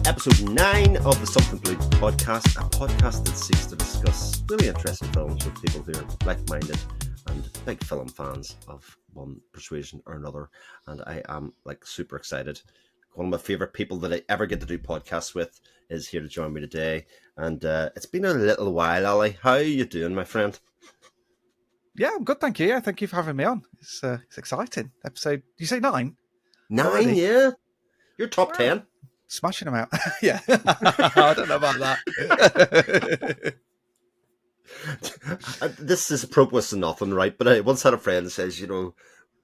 episode 9 of the Something Blue podcast, a podcast that seeks to discuss really interesting films with people who are like-minded and big film fans of one persuasion or another. And I am super excited. One of my favourite people that I ever get to do podcasts with is here to join me today. And it's been a little while, Ali. How are you doing, my friend? Yeah, I'm good, thank you. Yeah, thank you for having me on. It's exciting. Episode, you say 9? 9, already? Yeah. You're top 10. Smashing them out. Yeah. I don't know about that. This is apropos to nothing, right? But I once had a friend that says, we're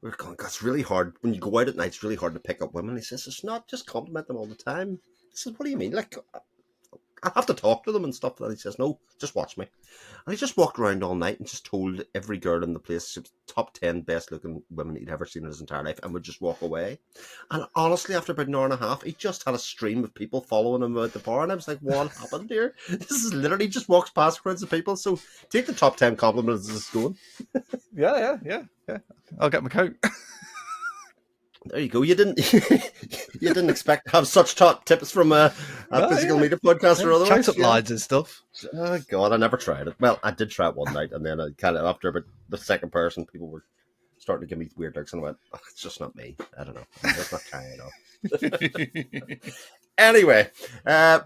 going, it's really hard. When you go out at night, it's really hard to pick up women. He says, it's not, just compliment them all the time. I said, what do you mean? I have to talk to them and stuff. And he says, no, just watch me. And he just walked around all night and just told every girl in the place top 10 best looking women he'd ever seen in his entire life and would just walk away. And honestly, after about an hour and a half, he just had a stream of people following him out the bar. And I was like, what happened here? This is literally just walks past crowds of people. So take the top 10 compliments as it's going. Yeah. I'll get my coat. There you go. You didn't expect to have such top tips from a physical media podcast or otherwise. Chat up lines and stuff. Oh God, I never tried it. Well, I did try it one night, and then I kind of after about the second person, people were starting to give me weird looks, and I went, oh, "It's just not me. I don't know. I'm just not trying enough." Anyway,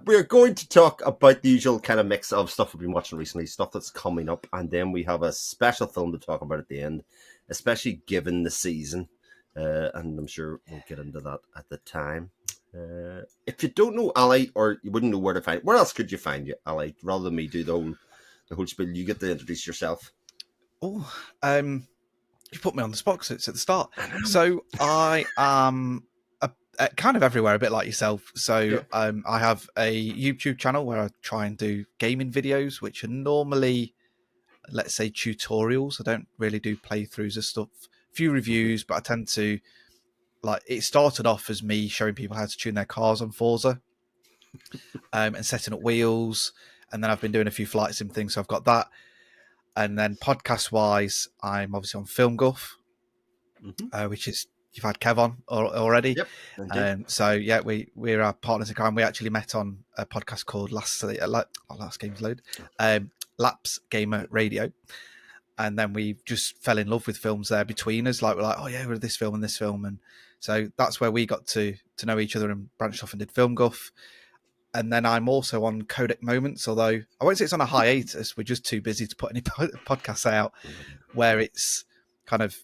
we're going to talk about the usual kind of mix of stuff we've been watching recently, stuff that's coming up, and then we have a special film to talk about at the end, especially given the season. And I'm sure we'll get into that at the time. If you don't know Ali, or you wouldn't know where to find, where else could you find you, Ali? Rather than me do the whole spiel, you get to introduce yourself. Oh, you put me on the spot because it's at the start. So I am kind of everywhere, a bit like yourself. So yeah. I have a YouTube channel where I try and do gaming videos, which are normally, let's say, tutorials. I don't really do playthroughs of stuff. Few reviews, but I tend to it started off as me showing people how to tune their cars on Forza and setting up wheels, and then I've been doing a few flight sim things, so I've got that. And then podcast wise, I'm obviously on FilmGuff, which is you've had Kev on already. Yep. So yeah, we're our partners in crime. We actually met on a podcast called Last Games Load, Laps Gamer Radio. And then we just fell in love with films there between us. We're like, oh yeah, we're this film and this film. And so that's where we got to know each other and branched off and did FilmGuff. And then I'm also on Codec Moments, although I won't say it's on a hiatus. We're just too busy to put any podcasts out, where it's kind of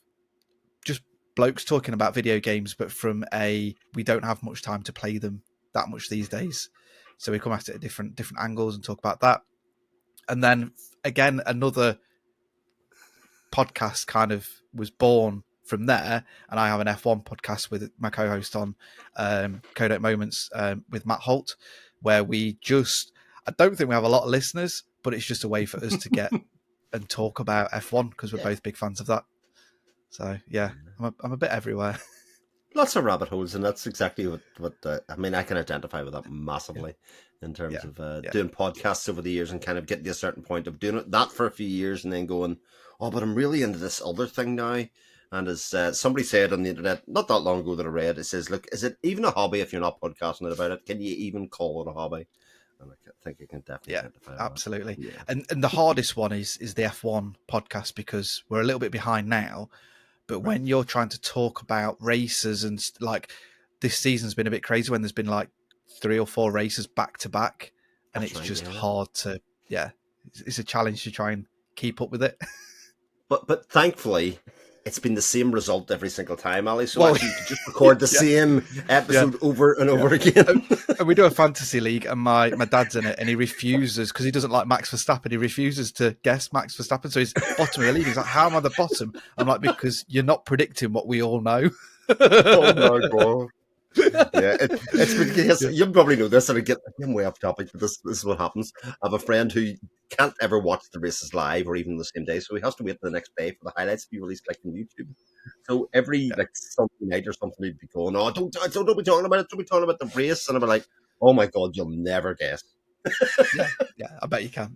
just blokes talking about video games, but from we don't have much time to play them that much these days. So we come at it at different angles and talk about that. And then again, another podcast kind of was born from there, and I have an F1 podcast with my co-host on Codec Moments with Matt Holt, where I don't think we have a lot of listeners, but it's just a way for us to get and talk about F1 because we're both big fans of that. So yeah, I'm a bit everywhere. Lots of rabbit holes, and that's exactly what I mean. I can identify with that massively in terms of doing podcasts over the years and kind of getting to a certain point of doing that for a few years and then going, oh, but I'm really into this other thing now. And as somebody said on the internet not that long ago that I read, it says, look, is it even a hobby if you're not podcasting about it? Can you even call it a hobby? And I think you can definitely identify with absolutely. That. Yeah. And the hardest one is the F1 podcast because we're a little bit behind now. But when you're trying to talk about races and this season's been a bit crazy when there's been 3 or 4 races back to back, and it's just hard to, it's a challenge to try and keep up with it. But thankfully, it's been the same result every single time, Ali. So actually, you could just record the same episode over and over again. And we do a fantasy league, and my dad's in it, and he refuses because he doesn't like Max Verstappen. He refuses to guess Max Verstappen, so he's bottom of the league. He's like, "How am I the bottom?" I'm like, "Because you're not predicting what we all know." Oh my God. Yeah, it's because you probably know this, and I'm way off topic, but this is what happens. I have a friend who can't ever watch the races live or even the same day, so he has to wait for the next day for the highlights to be released on YouTube. So every Sunday night or something, he'd be going, "Oh, don't be talking about it. Don't be talking about the race," and I'd be like, "Oh my God, you'll never guess." yeah, I bet you can.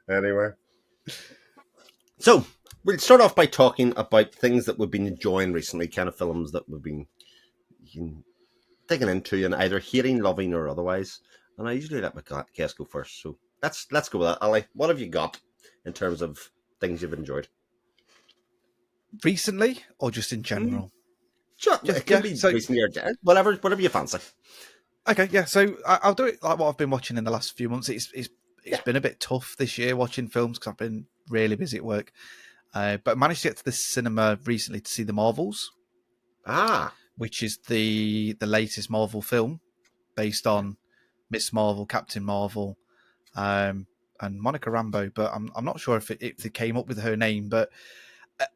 Anyway, so we'll start off by talking about things that we've been enjoying recently, kind of films that we've been digging into and either hating, loving, or otherwise. And I usually let my guest go first. So let's go with that. Ali, what have you got in terms of things you've enjoyed? Recently, or just in general? Sure, it can be So recently or whatever you fancy. okay, yeah. So I'll do it like what I've been watching in the last few months. It's Yeah. been a bit tough this year watching films because I've been really busy at work. But I managed to get to the cinema recently to see The Marvels, which is the latest Marvel film based on Miss Marvel, Captain Marvel, and Monica Rambeau. But I'm not sure if it came up with her name. But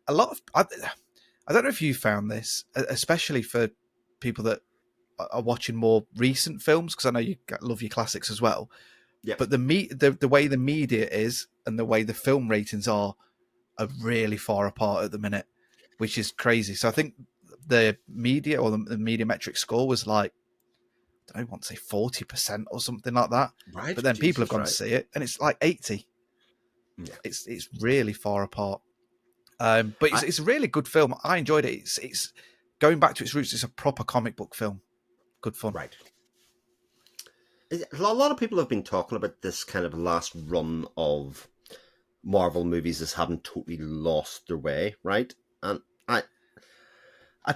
a lot of I don't know if you found this, especially for people that are watching more recent films, because I know you love your classics as well. Yep. But the way the media is and the way the film ratings are really far apart at the minute, which is crazy. So I think the media or the media metric score was like, I don't want to say 40% or something like that. Right. But then people have gone right. to see it and it's like 80. Yeah. It's really far apart. But it's a really good film. I enjoyed it. It's going back to its roots. It's a proper comic book film. Good fun. Right. A lot of people have been talking about this kind of last run of Marvel movies as having totally lost their way, right? And I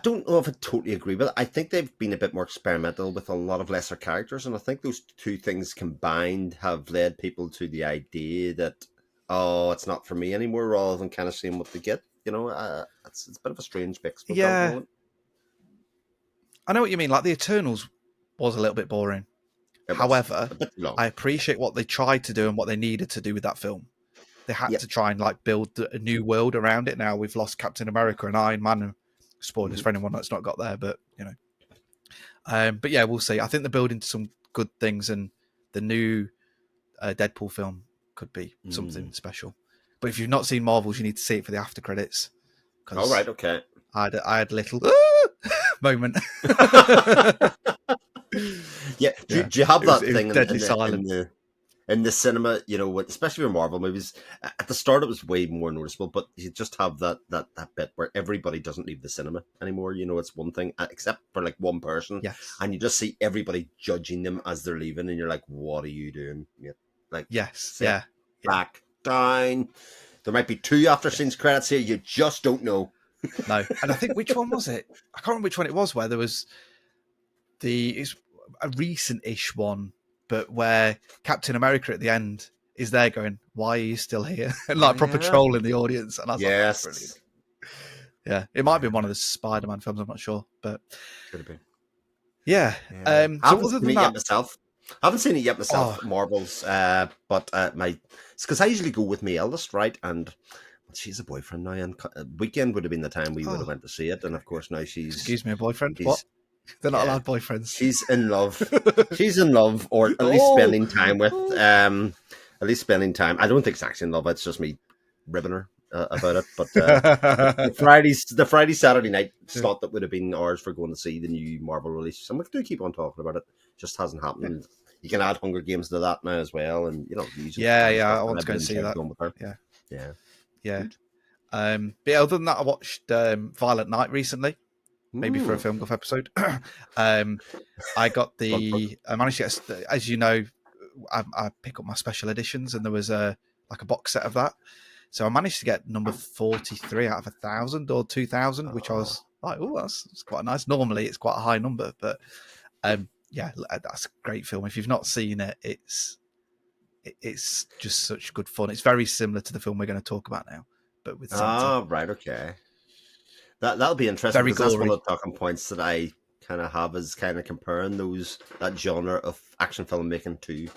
don't know if I totally agree with it. I think they've been a bit more experimental with a lot of lesser characters, and I think those two things combined have led people to the idea that, oh, it's not for me anymore, rather than kind of seeing what they get. You know, it's a bit of a strange mix. Yeah. I know what you mean. Like the Eternals was a little bit boring. However, I appreciate what they tried to do and what they needed to do with that film. They had to try and like build a new world around it. Now we've lost Captain America and Iron Man. Spoilers for anyone that's not got there, but you know. But yeah, we'll see. I think they're building some good things, and the new Deadpool film could be something special. But if you've not seen Marvels, you need to see it for the after credits. All right, okay. I had a little moment. Yeah, do you have that thing deadly silence in the cinema? You know, especially with Marvel movies, at the start it was way more noticeable, but you just have that bit where everybody doesn't leave the cinema anymore. You know, it's one thing except for like one person, and you just see everybody judging them as they're leaving, and you're like, "What are you doing?" Yeah, like back down. There might be 2 after scenes credits here. You just don't know. No, and I think which one was it? I can't remember which one it was. Where there was it's a recent-ish one, but where Captain America at the end is there going, "Why are you still here?" and like proper trolling the audience. And I was like, brilliant. Yeah, it might be one of the Spider-Man films. I'm not sure, but could have been. Yeah. So other than that, I haven't seen it yet myself, Marvels, but it's because I usually go with my eldest, right? And she's a boyfriend now, and weekend would have been the time we would have went to see it, and of course now she's... Excuse me, a boyfriend? What? They're not allowed boyfriends. She's in love. She's in love, or at least spending time with. At least spending time. I don't think it's actually in love. It's just me ribbing her about it. But the Friday, Saturday night slot that would have been ours for going to see the new Marvel release. And we do keep on talking about it. Just hasn't happened. You can add Hunger Games to that now as well, and you know. I want to go and see that. Yeah. But other than that, I watched Violent Night recently. Maybe for a FilmGuff episode. I managed to get, as you know, I pick up my special editions, and there was a box set of that. So I managed to get number 43 out of 1,000 or 2,000, which I was like, oh, that's quite nice. Normally it's quite a high number, but that's a great film. If you've not seen it, it's just such good fun. It's very similar to the film we're going to talk about now, but with Santa. Right, okay. That'll be interesting, because that's one of the talking points that I kind of have, is kind of comparing that genre of action filmmaking to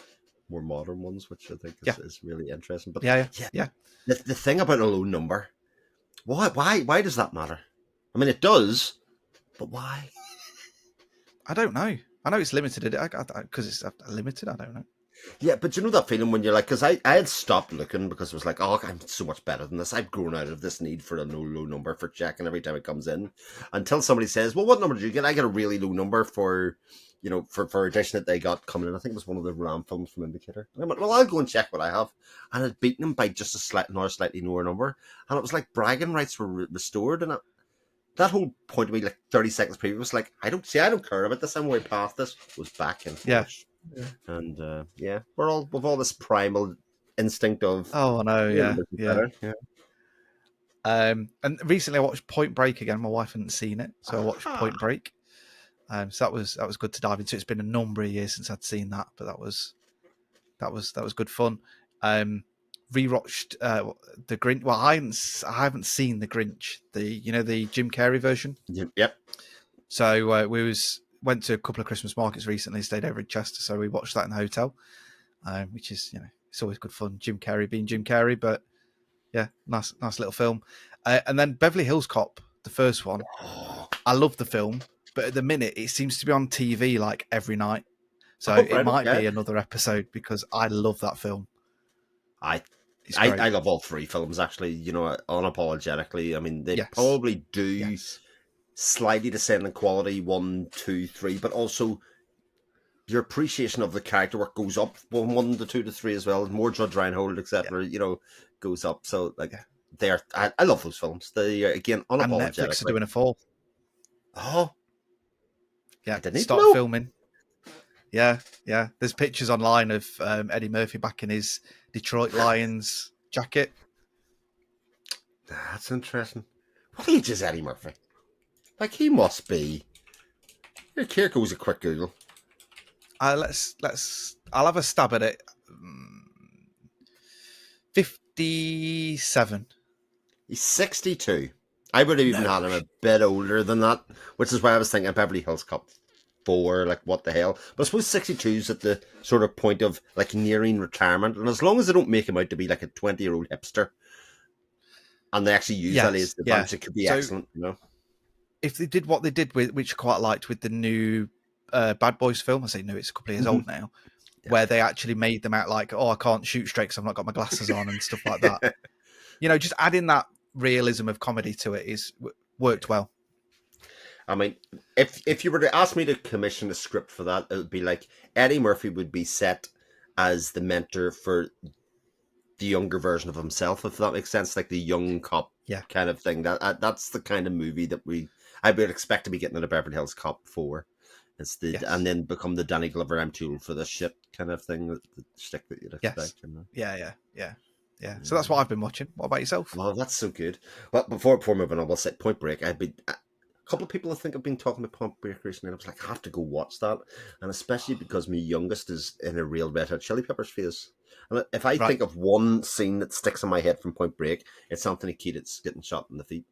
more modern ones, which I think is really interesting. But the thing about a low number, why does that matter? I mean, it does, but why? I don't know. I know it's limited, because it's limited. I don't know. Yeah, but you know that feeling when you're like, because I had stopped looking because it was like, oh, I'm so much better than this. I've grown out of this need for a low number for checking every time it comes in. Until somebody says, well, what number did you get? I get a really low number for edition that they got coming in. I think it was one of the Ram films from Indicator. And I went, well, I'll go and check what I have. And I'd beaten them by just another slightly lower number. And it was like bragging rights were restored. And that whole point of me, like 30 seconds previous, was like, I don't care about this. I'm way past this. Was back in Yeah. force. And yeah, we've all this primal instinct of Oh, I know. Yeah, yeah. better. Yeah. And recently I watched Point Break again. My wife hadn't seen it, so I watched Ah. Point Break. So that was good to dive into. It's been a number of years since I'd seen that, but that was good fun. Rewatched the Grinch. Well, I haven't seen the Grinch. The Jim Carrey version. Yep. So went to a couple of Christmas markets recently. Stayed over in Chester, so we watched that in the hotel, which is it's always good fun. Jim Carrey being Jim Carrey, but yeah, nice little film. And then Beverly Hills Cop, the first one. I love the film, but at the minute it seems to be on TV like every night. So it might be another episode because I love that film. I love all three films, actually, unapologetically. I mean, they probably do slightly descend in quality, 1, 2, 3, but also your appreciation of the character work goes up from 1 to 2 to 3 as well. More Judge Reinhold, etc., goes up. So, I love those films. They, again, unapologetically. And Netflix are doing a fall. Oh. Yeah, start filming. Yeah. There's pictures online of Eddie Murphy back in his Detroit Lions jacket. That's interesting. What age is Eddie Murphy? Like, he must be. Here goes a quick Google. I'll have a stab at it. 57. He's 62. I would have even had him a bit older than that, which is why I was thinking Beverly Hills Cop 4, like, what the hell. But I suppose 62 is at the sort of point of, like, nearing retirement, and as long as they don't make him out to be like a 20-year-old hipster, and they actually use that as the advantage, it could be excellent, If they did what they did with, which I quite liked with the new Bad Boys film, I say no, it's a couple of years old now, where they actually made them out like, I can't shoot straight because I've not got my glasses on and stuff like that. Just adding that realism of comedy to it worked well. I mean, if you were to ask me to commission a script for that, it would be like Eddie Murphy would be set as the mentor for the younger version of himself, if that makes sense, like the young cop kind of thing. That's the kind of movie that I would expect to be getting in a Beverly Hills Cop 4. And then become the Danny Glover, I'm too old for this shit kind of thing, the stick that you'd expect. Yeah. So that's what I've been watching. What about yourself? Oh, that's so good. Well, before moving on, we'll say Point Break. A couple of people I think have been talking about Point Break recently, and I was like, I have to go watch that. And especially because my youngest is in a real Red Hot Chili Peppers phase. And if I think of one scene that sticks in my head from Point Break, it's Anthony Kiedis getting shot in the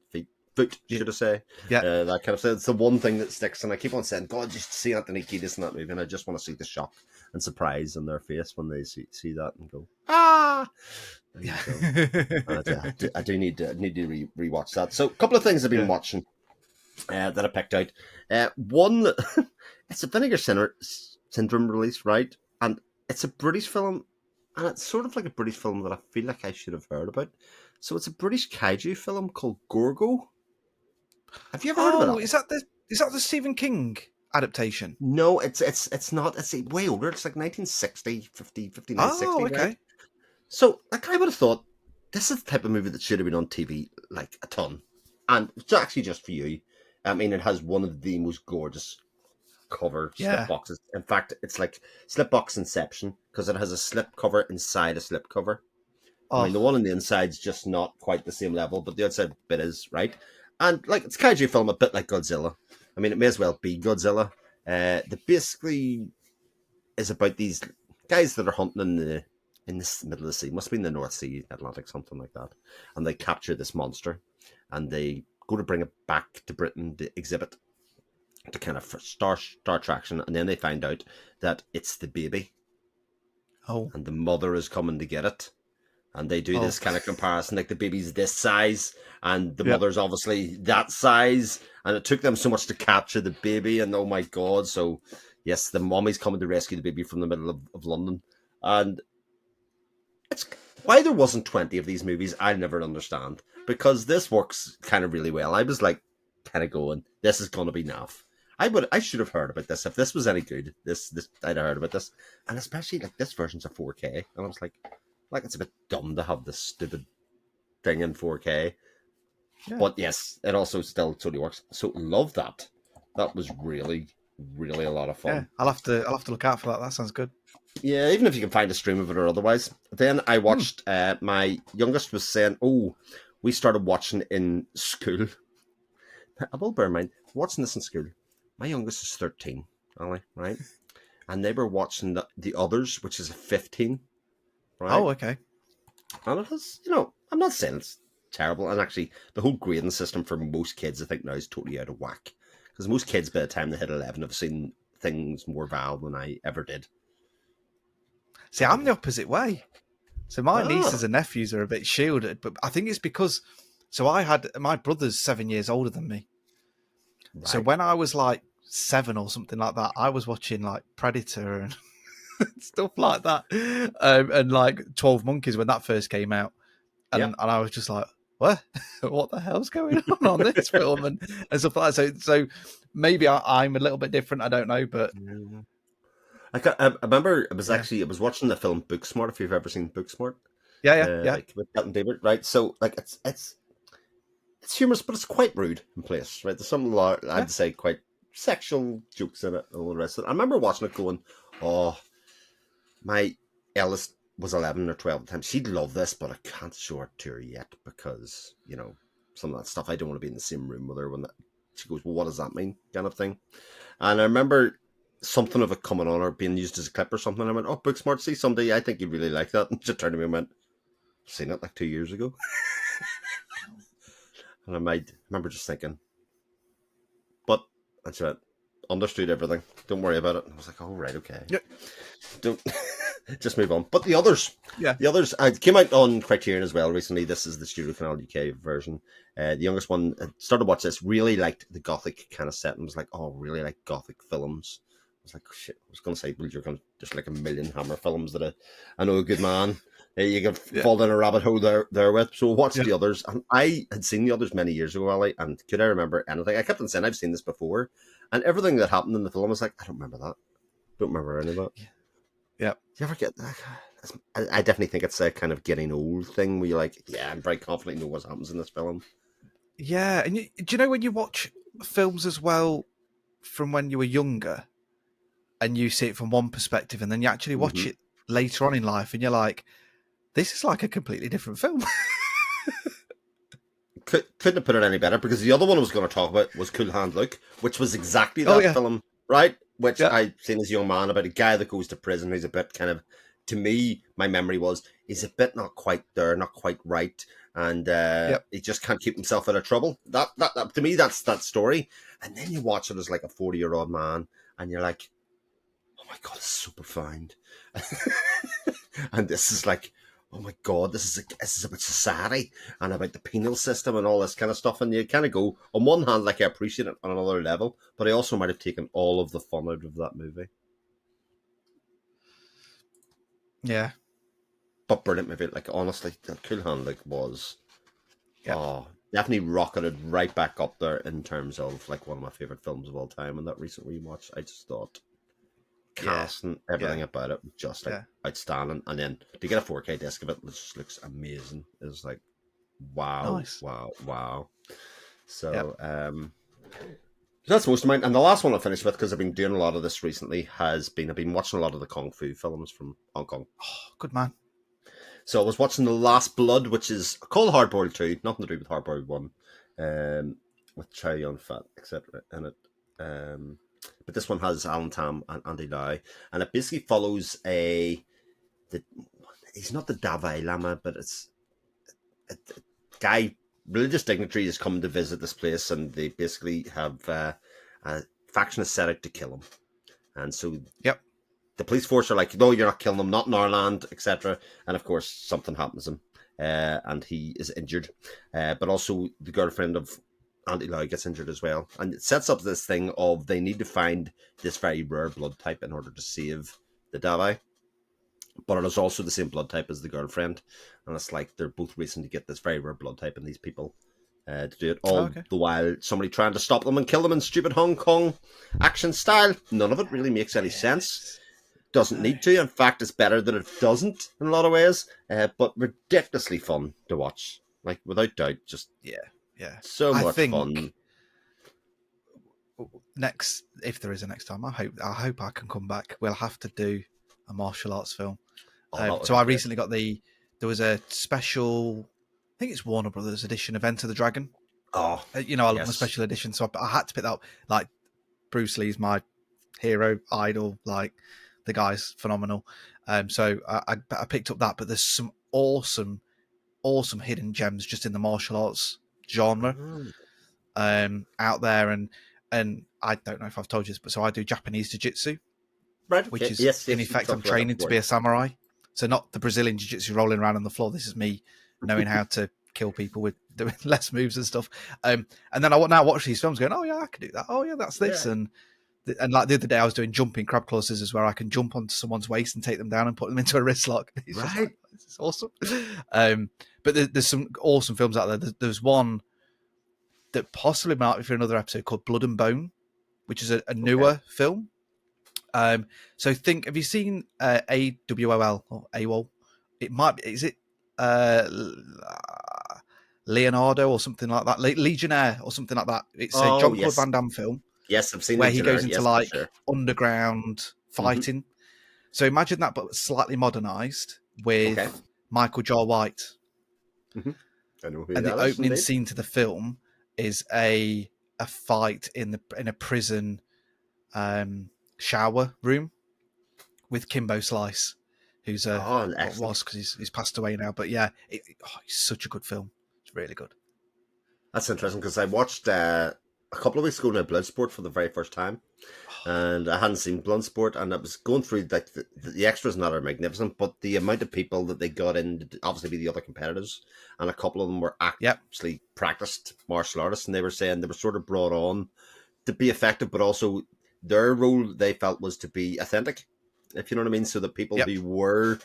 foot, should I say? Yeah. That kind of thing. It's the one thing that sticks, and I keep on saying, God, just see Anthony Kiedis in that movie, and I just want to see the shock and surprise in their face when they see that and go, ah! Yeah. I do need to rewatch that. So a couple of things I've been watching that I picked out. One, it's a Vinegar Syndrome release, right? And it's a British film, and it's sort of like a British film that I feel like I should have heard about. So it's a British kaiju film called Gorgo. Have you ever heard of it? Is that the Stephen King adaptation? No, it's not. It's way older. It's like 1960, 59, 60. Okay. Right? So, like, I would have thought this is the type of movie that should have been on TV, like, a ton. And it's actually just for you. I mean, it has one of the most gorgeous cover slip boxes. In fact, it's like slip box Inception, because it has a slip cover inside a slip cover. I mean, the one on the inside's just not quite the same level, but the outside bit is, right? And, like, it's a kaiju film a bit like Godzilla. I mean, it may as well be Godzilla. That basically is about these guys that are hunting in this middle of the sea. Must be in the North Sea, Atlantic, something like that. And they capture this monster. And they go to bring it back to Britain to exhibit to kind of star traction. And then they find out that it's the baby. Oh. And the mother is coming to get it. And they do this kind of comparison, like the baby's this size, and the mother's obviously that size, and it took them so much to capture the baby, and oh my God, so yes, the mommy's coming to rescue the baby from the middle of London, and it's why there wasn't 20 of these movies, I never understand, because this works kind of really well. I was like, kind of going, this is going to be naff. I should have heard about this. If this was any good, this I'd have heard about this, and especially, like, this version's a 4K, and I was like, it's a bit dumb to have this stupid thing in 4K. But yes, it also still totally works. So love that. That was really, really a lot of Yeah, fun. I'll have to look out for that. That sounds good. Yeah, even if you can find a stream of it or otherwise. Then I watched. My youngest was saying, "Oh, we started watching in school." I will bear in mind watching this in school. My youngest is 13, Ali, right? And they were watching the others, which is a 15, right? Oh, okay. And it has, I'm not saying it's terrible. And actually, the whole grading system for most kids, I think, now is totally out of whack. Because most kids, by the time they hit 11, have seen things more vile than I ever did. See, I'm the opposite way. So my nieces Ah, and nephews are a bit shielded, but I think it's because. So I had my brother's 7 years older than me. So right. when I was like 7 or something like that, I was watching like Predator and stuff like that, and like 12 Monkeys when that first came out, Yep. and I was just like, what? What the hell's going on this film and stuff like that. So maybe I'm a little bit different. I don't know, but I remember yeah, I was watching the film Booksmart, if you've ever seen Booksmart. yeah. Like with Captain David, right? So like it's humorous, but it's quite rude in place, right? There's some Yeah. I'd say quite sexual jokes in it and all the rest of it. I remember watching it going, oh, my eldest was 11 or 12 at the time. She'd love this, but I can't show it to her yet because, some of that stuff, I don't want to be in the same room with her when she goes, well, what does that mean? Kind of thing. And I remember something of it coming on or being used as a clip or something. And I went, oh, Booksmart, see someday, I think you'd really like that. And she turned to me and went, I've seen it like 2 years ago. And I remember just thinking, but that's it. Understood everything. Don't worry about it. And I was like, oh, right, okay. Yeah. Don't just move on. But the others, Yeah. came out on Criterion as well recently. This is the Studio Canal UK version. The youngest one started watching this, really liked the gothic kind of set and was like, oh, really like gothic films. I was like, shit, I was going to say, well, you're going to just like a million Hammer films that I know a good man. You can fall down a rabbit hole there with. So watch Yeah. the others. And I had seen the others many years ago, Ali, and could I remember anything? I kept on saying, I've seen this before. And everything that happened in the film, I was like, I don't remember that. Don't remember any of that. Yeah. Do you ever get that? I definitely think it's a kind of getting old thing where you're like, yeah, I'm very confident know what happens in this film. Yeah. And do you know when you watch films as well from when you were younger and you see it from one perspective and then you actually watch it later on in life and you're like, this is like a completely different film. Couldn't have put it any better because the other one I was going to talk about was Cool Hand Luke, which was exactly Oh, that yeah. film, right? Which Yeah. I'd seen as a young man about a guy that goes to prison who's a bit kind of, to me, my memory was, he's a bit not quite there, not quite right, and Yep. he just can't keep himself out of trouble. That to me, that's that story. And then you watch it as like a 40-year-old man, and you're like, oh my God, it's so profound. And this is like, oh my God, this is about society and about the penal system and all this kind of stuff. And you kind of go, on one hand, like I appreciate it on another level, but I also might have taken all of the fun out of that movie. Yeah. But brilliant movie. Like, honestly, the Cool Hand like was, definitely rocketed right back up there in terms of like one of my favorite films of all time. And that recent rewatch, I just thought, cast and everything about it just like outstanding. And then to get a 4K disc of it, which just looks amazing, is like wow, Nice. wow. So that's most of mine. And the last one I finished with, because I've been doing a lot of this recently, I've been watching a lot of the Kung Fu films from Hong Kong. Oh, good man. So I was watching The Last Blood, which is called Hardboiled 2, nothing to do with Hardboiled 1, with Chow Yun-fat, etc. in it. But this one has Alan Tam and Andy Lau, and it basically follows he's not the Dalai Lama, but it's a guy, religious dignitary is coming to visit this place, and they basically have a faction is set out to kill him. And so the police force are like, no, you're not killing him, not in our land, etc. And of course, something happens to him, and he is injured. But also, the girlfriend of Andy Lau gets injured as well. And it sets up this thing of they need to find this very rare blood type in order to save the Davai. But it is also the same blood type as the girlfriend. And it's like they're both racing to get this very rare blood type in these people. To do it all the while somebody trying to stop them and kill them in stupid Hong Kong action style. None of it really makes any sense. Doesn't need to. In fact, it's better that it doesn't in a lot of ways. But ridiculously fun to watch. Like, without doubt, just Yeah. So I much think fun. next, if there is a next time, I hope I can come back. We'll have to do a martial arts film. Oh, that would So be I great. recently got there was a special, I think it's Warner Brothers edition of Enter the Dragon. Oh, I love my yes. special edition, so I had to pick that up. Like, Bruce Lee's my hero, idol, like, the guy's phenomenal. So I picked up that, but there's some awesome hidden gems just in the martial arts genre out there, and I don't know if I've told you this, but so I do Japanese jiu-jitsu, Right. which Okay. is Yes. in Yes. You effect I'm talked about that training to before. be a samurai. So not the Brazilian jiu-jitsu rolling around on the floor. This is me knowing how to kill people with doing less moves and stuff. And then I now watch these films going, oh yeah, I can do that. Oh yeah, that's this. Yeah. And like the other day I was doing jumping crab claw scissors where I can jump onto someone's waist and take them down and put them into a wrist lock. It's just Right. like, this is awesome. But there's some awesome films out there. There's one that possibly might be for another episode called Blood and Bone, which is a newer film. So have you seen AWOL or AWOL? It might be, is it Leonardo or something like that? Legionnaire or something like that. It's a Oh, Jean-Claude yes. Van Damme film Yes, I've seen where the he goes generic. into Yes, like for sure. underground fighting. So imagine that, but slightly modernized with Michael Jai White. I know who And that the is, opening indeed. scene to the film is a fight in a prison shower room with Kimbo Slice, who's was because he's passed away now. But yeah, it's such a good film. It's really good. That's interesting because I watched a couple of weeks ago now Bloodsport for the very first time, and I hadn't seen Bloodsport, and I was going through like the extras and that are magnificent, but the amount of people that they got in to obviously be the other competitors, and a couple of them were actually practiced martial artists, and they were saying they were sort of brought on to be effective, but also their role they felt was to be authentic, if you know what I mean. So that people who were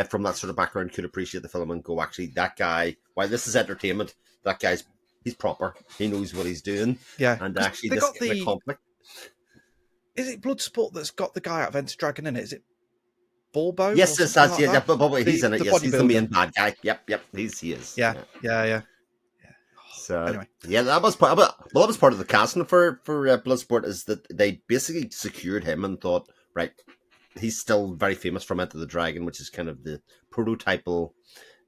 from that sort of background could appreciate the film and go, actually, that guy, while this is entertainment, that guy's he's proper. He knows what he's doing. Yeah, and actually, they this got the conflict. Is it Bloodsport that's got the guy out of Enter Dragon in it? Is it Bulbo? Yes, or that's like that? But he's in it. Yes, he's the main bodybuilder. bad guy. Yep, he is. Yeah. So anyway, that was part. That was part of the casting for Bloodsport, is that they basically secured him and thought, right, he's still very famous from Enter the Dragon, which is kind of the prototypal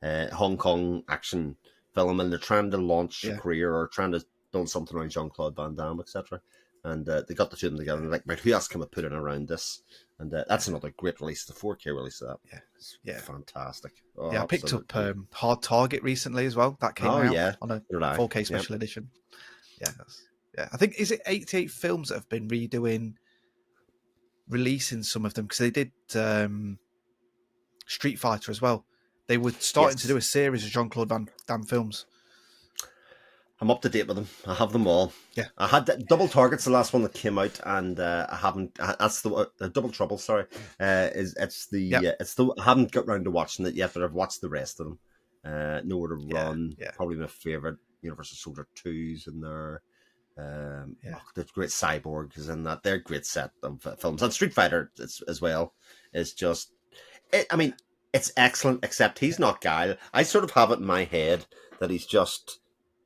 Hong Kong action film, and they're trying to launch a career or trying to build something around Jean-Claude Van Damme, etc. And they got the two of them together and like, right, who else can we put in around this? And that's another great release, the 4K release of that. Yeah, fantastic. Oh, I picked up Hard Target recently as well. That came out on a 4K special edition. Yeah, I think, is it 88 films that have been releasing some of them, because they did Street Fighter as well. They were starting to do a series of Jean-Claude Van Damme films. I'm up to date with them. I have them all. Yeah, I had Double Target's the last one that came out, and I haven't. That's the Double Trouble. Sorry, it's the I haven't got round to watching it yet, but I've watched the rest of them. Nowhere to Run, probably my favorite. Universal Soldier 2's in there. There's great Cyborg is in that. They're a great set of films, and Street Fighter as well is just. It's excellent, except he's not Guile. I sort of have it in my head that he's just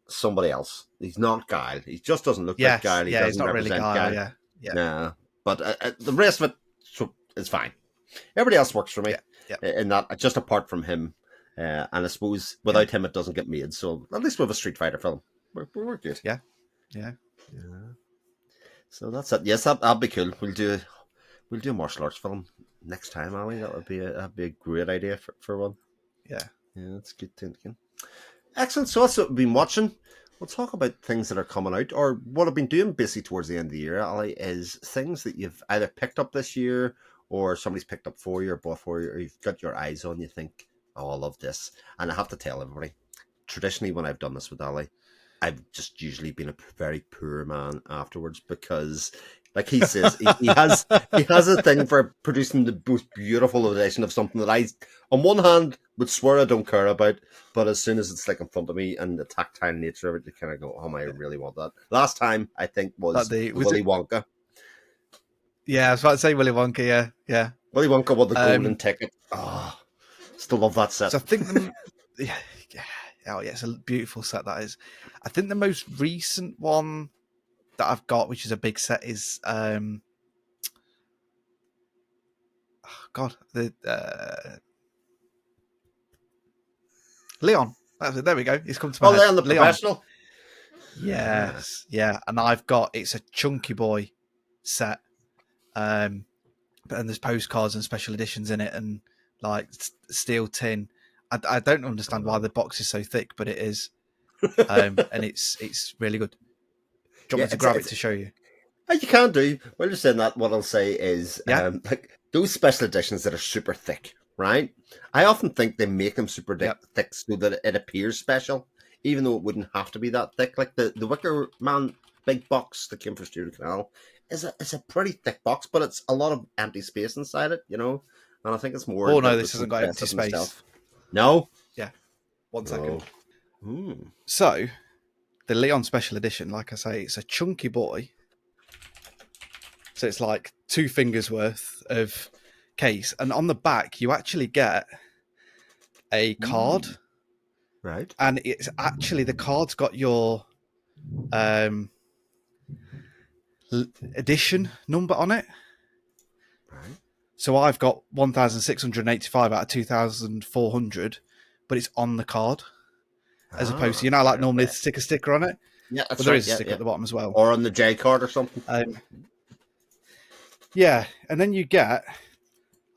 somebody else. He's not Guile. He just doesn't look like Guile. He's not really Guile. Nah, but the rest of it is fine. Everybody else works for me in that, just apart from him. And I suppose without him, it doesn't get made. So at least we have a Street Fighter film. We're good. Yeah. So that's it. Yes, that'll be cool. We'll do a martial arts film next time, Ali. That'd be a great idea for one. Yeah, that's good thinking. Excellent. So that's what we've been watching. We'll talk about things that are coming out, or what I've been doing basically towards the end of the year, Ali, is things that you've either picked up this year or somebody's picked up for you or bought for you, or you've got your eyes on. You think, oh, I love this. And I have to tell everybody, traditionally when I've done this with Ali, I've just usually been a very poor man afterwards, because, like he says, he has a thing for producing the most beautiful edition of something that I, on one hand, would swear I don't care about, but as soon as it's like in front of me and the tactile nature of it, you kind of go, oh, I really want that. Last time, I think, was Willy Wonka. Yeah, I was about to say Willy Wonka, yeah. Willy Wonka with the golden ticket. Oh, still love that set. So I think Oh yeah, it's a beautiful set that is. I think the most recent one that I've got, which is a big set, is Leon. That's it. There we go. It's come to my Oh, head. Leon the Leon. Professional. Yes, yeah. And I've got it's a chunky boy set. And there's postcards and special editions in it, and like steel tin. I don't understand why the box is so thick, but it is, and it's really good. Do you want me to grab it to show you? You can do. Well, just saying that, what I'll say is, Yeah. like those special editions that are super thick, right? I often think they make them super thick so that it appears special, even though it wouldn't have to be that thick. Like the Wicker Man big box that came for Studio Canal is a pretty thick box, but it's a lot of empty space inside it, you know. And I think it's more. Oh no, this hasn't got empty space. No. Yeah. 1 second. Mm. So, the Leon Special Edition, like I say, it's a chunky boy. So it's like 2 fingers worth of case, and on the back you actually get a card, right? And it's actually the card's got your edition number on it. Right. So I've got 1,685 out of 2,400, but it's on the card, as opposed to like normally they stick a sticker on it. Yeah, that's but there is a sticker at the bottom as well, or on the J card or something. Yeah, and then you get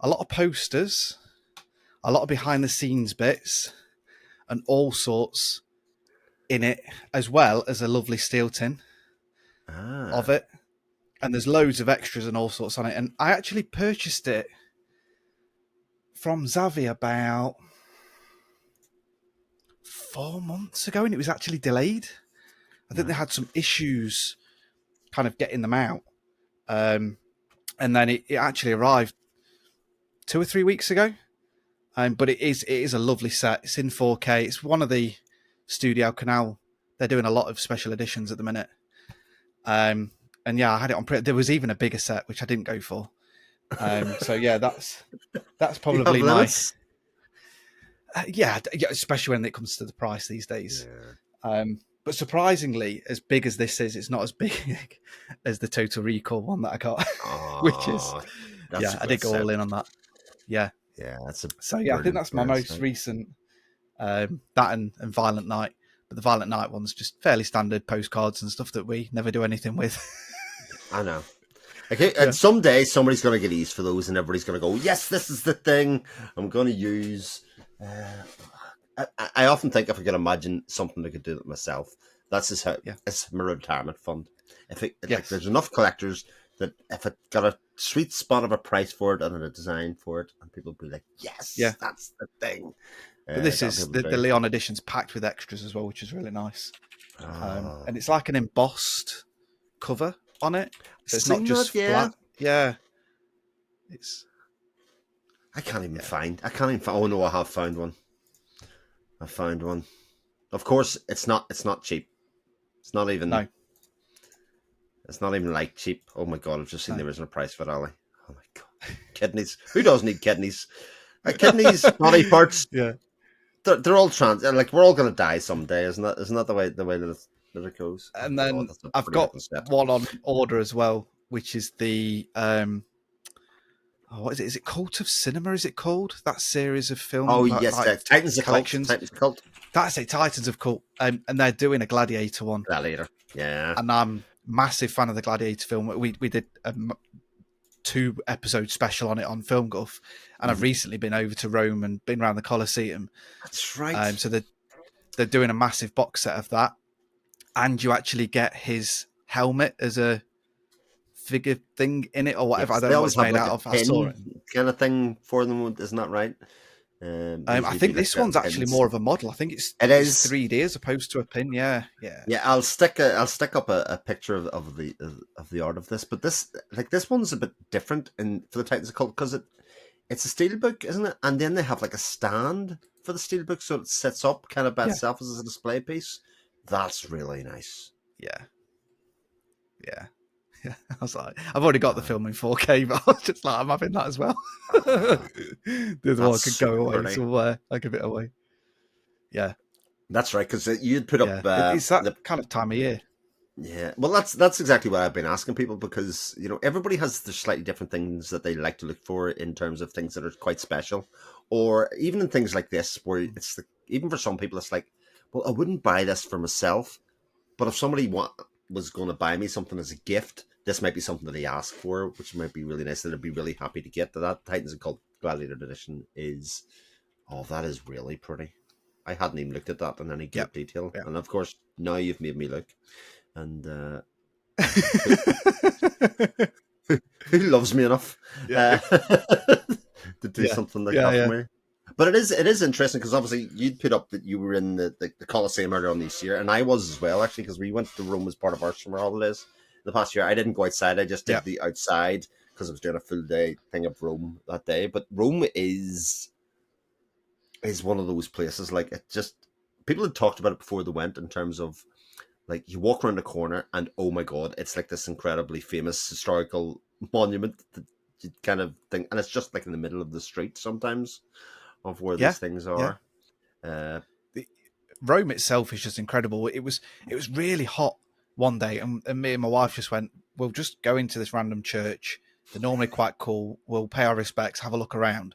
a lot of posters, a lot of behind the scenes bits, and all sorts in it, as well as a lovely steel tin of it. And there's loads of extras and all sorts on it. And I actually purchased it from Xavi about 4 months ago, and it was actually delayed. I think they had some issues kind of getting them out. And then it actually arrived 2 or 3 weeks ago. But it is a lovely set. It's in 4K. It's one of the Studio Canal. They're doing a lot of special editions at the minute. And yeah, I had it on print. There was even a bigger set, which I didn't go for. So yeah, that's probably my... yeah, especially when it comes to the price these days. Yeah. But surprisingly, as big as this is, it's not as big as the Total Recall one that I got, which is, I did go all in on that. Yeah. Yeah, that's a... So yeah, I think that's my most recent, that and Violent Night. But the Violent Night one's just fairly standard postcards and stuff that we never do anything with. I know. Okay, and someday somebody's going to get used for those, and everybody's going to go, "Yes, this is the thing I'm going to use." I often think if I could imagine something I could do it myself, that's just how it's my retirement fund. Like, there's enough collectors that if it got a sweet spot of a price for it and a design for it, and people would be like, "Yes, that's the thing." But this is the Leon edition's packed with extras as well, which is really nice. And it's like an embossed cover on it. So it's not just flat. Yeah. I can't even find. Oh no, I have found one. I found one. Of course, it's not cheap. It's not even. No. It's not even like cheap. Oh my god! I've just seen the original price for it, Ali. Oh my god! Kidneys. Who doesn't need kidneys? Kidneys, body parts. Yeah. They're all like we're all gonna die someday, isn't that the way that it goes? And then I've got one on order as well, which is the what is it? Is it Cult of Cinema? Is it called that series of film? Oh yes, Titans of collections. Titans of Cult. That's it, Titans of Cult. And they're doing a Gladiator one. Gladiator, yeah. And I'm a massive fan of the Gladiator film. We did a 2-episode special on it on FilmGuff, and I've recently been over to Rome and been around the Colosseum. That's right. So they're doing a massive box set of that, and you actually get his helmet as a figure thing in it or whatever. I don't know what it's made out of. I saw it. Kind of thing for them, isn't that right? I think this one's actually more of a model. I think it's 3D as opposed to a pin. Yeah. I'll stick up a picture of the art of this, but this one's a bit different for the Titans of Cult because it's a steelbook, isn't it? And then they have like a stand for the steelbook, so it sets up kind of by itself as a display piece. That's really nice. Yeah. I was like, I've already got the film in 4K, but I was just like, I'm having that as well. The other one could go away somewhere. I give it away. Yeah. That's right, because you'd put up It's that kind of time of year. Yeah, well, that's exactly what I've been asking people, because everybody has their slightly different things that they like to look for in terms of things that are quite special, or even in things like this where even for some people it's like, well, I wouldn't buy this for myself, but if somebody was going to buy me something as a gift, this might be something that they ask for, which might be really nice. That I'd be really happy to get. That Titans of Cult Gladiator edition is, oh, that is really pretty. I hadn't even looked at that in any great detail, and of course now you've made me look. And who loves me enough to do something like that for me? But it is interesting, because obviously you'd put up that you were in the Colosseum earlier on this year, and I was as well, actually, because we went to Rome as part of our summer holidays the past year. I didn't go outside; I just did the outside because I was doing a full day thing of Rome that day. But Rome is one of those places, like, it just, people had talked about it before they went, in terms of, like, you walk around the corner and, oh my God, it's like this incredibly famous historical monument that you kind of think, and it's just like in the middle of the street sometimes of where these things are. Rome itself is just incredible. It was really hot one day, and me and my wife just went, we'll just go into this random church. They're normally quite cool. We'll pay our respects, have a look around.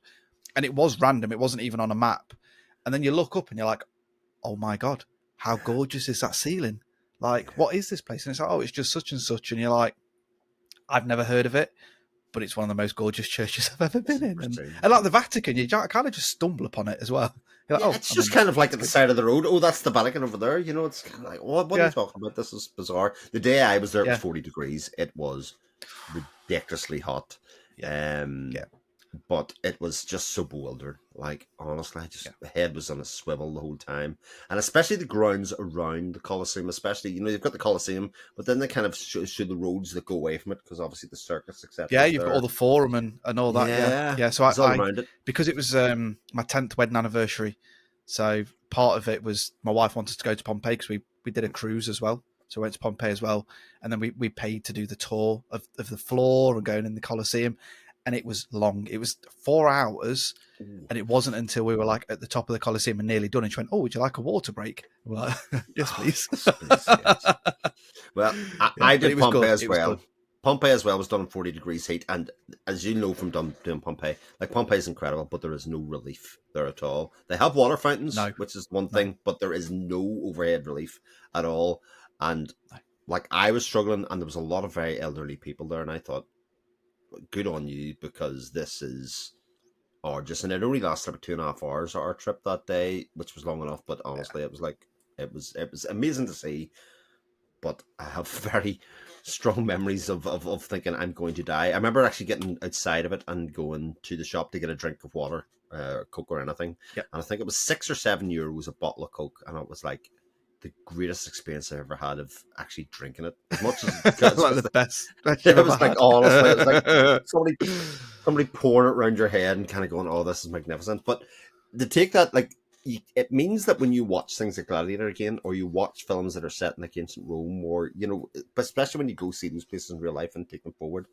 And it was random. It wasn't even on a map. And then you look up and you're like, oh my God, how gorgeous is that ceiling? Like, what is this place? And it's like, oh, it's just such and such. And you're like, I've never heard of it, but it's one of the most gorgeous churches I've ever been in. And like the Vatican, you kind of just stumble upon it as well. Like, it's just kind of like at the side of the road. Oh, that's the Vatican over there. It's kind of like, what are you talking about? This is bizarre. The day I was there, it was 40 degrees. It was ridiculously hot. But it was just so bewildered. Like, honestly, the head was on a swivel the whole time. And especially the grounds around the Colosseum, especially, you've got the Colosseum, but then they kind of show the roads that go away from it, because obviously the circus, etc. Yeah, you've got all the forum and all that. Yeah. So I around it. Because it was my 10th wedding anniversary, so part of it was my wife wanted to go to Pompeii, because we did a cruise as well. So we went to Pompeii as well. And then we paid to do the tour of the floor and going in the Colosseum. And it was long. It was 4 hours. And it wasn't until we were like at the top of the Colosseum and nearly done, and she went, oh, would you like a water break? We're like, yes, please. Yes. Well, I did Pompeii as well. Pompeii as well was done in 40 degrees heat. And as you know from doing Pompeii, like, Pompeii is incredible, but there is no relief there at all. They have water fountains, which is one thing, but there is no overhead relief at all. And like, I was struggling, and there was a lot of very elderly people there, and I thought, good on you, because this is gorgeous. And it only lasted about 2.5 hours, our trip that day, which was long enough. But honestly, it was like, it was amazing to see. But I have very strong memories of thinking I'm going to die. I remember actually getting outside of it and going to the shop to get a drink of water, Coke or anything. And I think it was €6 or €7 a bottle of Coke, and it was like the greatest experience I ever had of actually drinking it. As much as like the best. It was like, honestly, it was like somebody pouring it around your head and kind of going, oh, this is magnificent. But to take that, like, it means that when you watch things like Gladiator again, or you watch films that are set in like ancient Rome, or, but especially when you go see those places in real life and take them forward,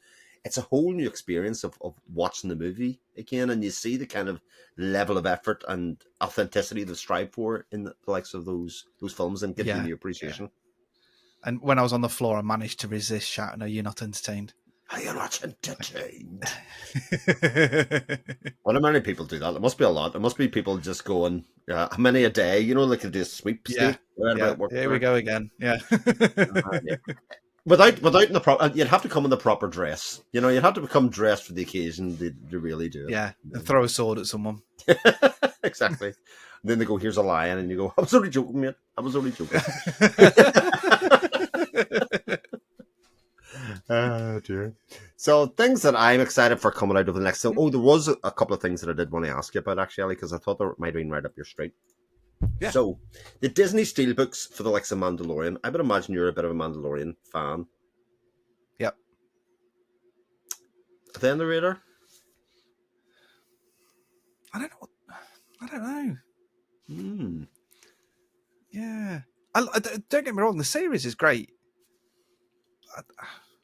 it's a whole new experience of watching the movie again, and you see the kind of level of effort and authenticity they strive for in the likes of those films, and give you the appreciation. And when I was on the floor, I managed to resist shouting, "Are you not entertained?" Are you not entertained? Well, how many people do that? There must be a lot. There must be people just going, how many a day? Like they do a sweepstake. Here we go again. Yeah. Without the proper, you'd have to come in the proper dress. You'd have to become dressed for the occasion to really do it. Yeah, and throw a sword at someone. Exactly. And then they go, "Here's a lion," and you go, "I was only joking, mate. I was only joking." Oh dear. So things that I'm excited for coming out of the next. So, there was a couple of things that I did want to ask you about, actually, because I thought they might have been right up your street. Yeah. So, the Disney Steelbooks for the likes of Mandalorian. I would imagine you're a bit of a Mandalorian fan. Yep. Are they on the radar? I don't know. Yeah. Don't get me wrong. The series is great.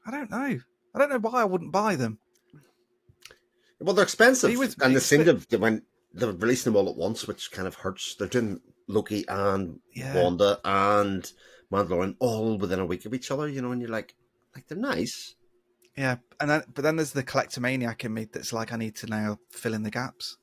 I don't know. I don't know why I wouldn't buy them. Well, they're expensive, and they seem to, when they're releasing them all at once, which kind of hurts. They're doing Loki and Yeah, Wanda and Mandalorian all within a week of each other, and you're like they're nice. yeah. But then there's the collectomaniac in me that's like, I need to now fill in the gaps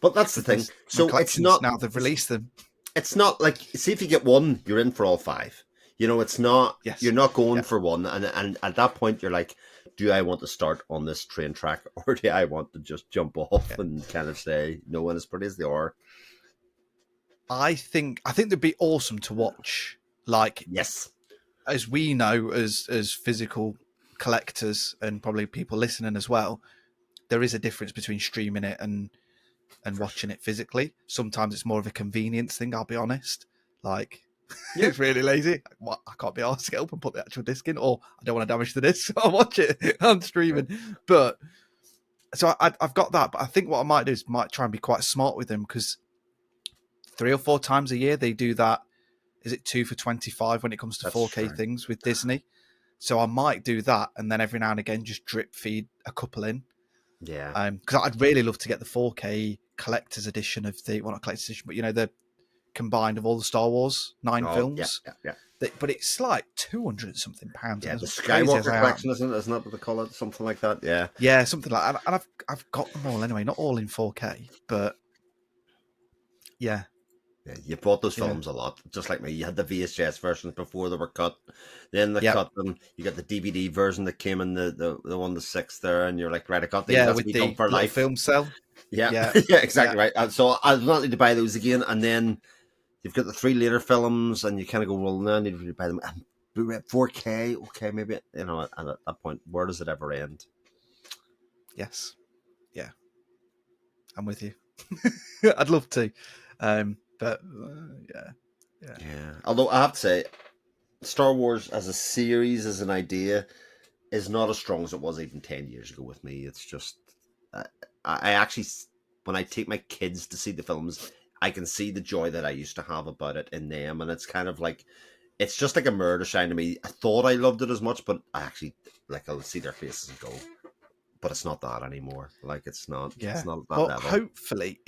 But that's the thing. because my So collections now they've released them. it's not like, see, if you get one, you're in for all five. It's not, you're Yes, not going yeah. for one. And at that point, you're like, do I want to start on this train track, or do I want to just jump off Yeah. and kind of say, no one as pretty as they are? I think they'd be awesome to watch. Like, Yes. as we know, as physical collectors and probably people listening as well, there is a difference between streaming it and watching it physically. Sometimes it's more of a convenience thing, I'll be honest. Like, Yeah. it's really lazy. What, I can't be asked to get up and put the actual disc in, or I don't want to damage the disc, so I'll watch it on streaming. But so I've got that, but I think what I might do is might try and be quite smart with them, because 3 or 4 times a year they do that. Is it 2 for 25 when it comes to That's 4K true. things with Disney? So I might do that, and then every now and again just drip feed a couple in. Yeah. Because I'd really love to get the 4K collector's edition of the, well, not collector's edition, but the combined of all the Star Wars 9 Oh, films. yeah. But it's like 200 and something pounds. Yeah, And the as crazy as Skywalker I am, collection, isn't that what they call it? Something like that, yeah. yeah, something like that. And I've got them all anyway, not all in 4K, but yeah. Yeah, you bought those Yeah. films a lot, just like me. You had the VHS versions before they were cut. Then they Yep. cut them. You got the DVD version that came in the 1/6 there, and you're like, right, I got these. Yeah, That's with me the done for little life. film cell. Yeah, Yeah. yeah, exactly right. And so I was not need to buy those again. And then you've got the 3 later films, and you kind of go, well, now I need to buy them. And Blu-ray 4K, okay, maybe, and at that point, where does it ever end? Yes. Yeah. I'm with you. I'd love to. But yeah. Yeah. Although I have to say, Star Wars as a series, as an idea, is not as strong as it was even 10 years ago with me. It's just, I, I actually, when I take my kids to see the films, I can see the joy that I used to have about it in them. And it's kind of like, it's just like a mirror to shine to me. I thought I loved it as much, but I actually, like, I'll see their faces and go, but it's not that anymore. Like, it's not Yeah. at that Well, level. hopefully,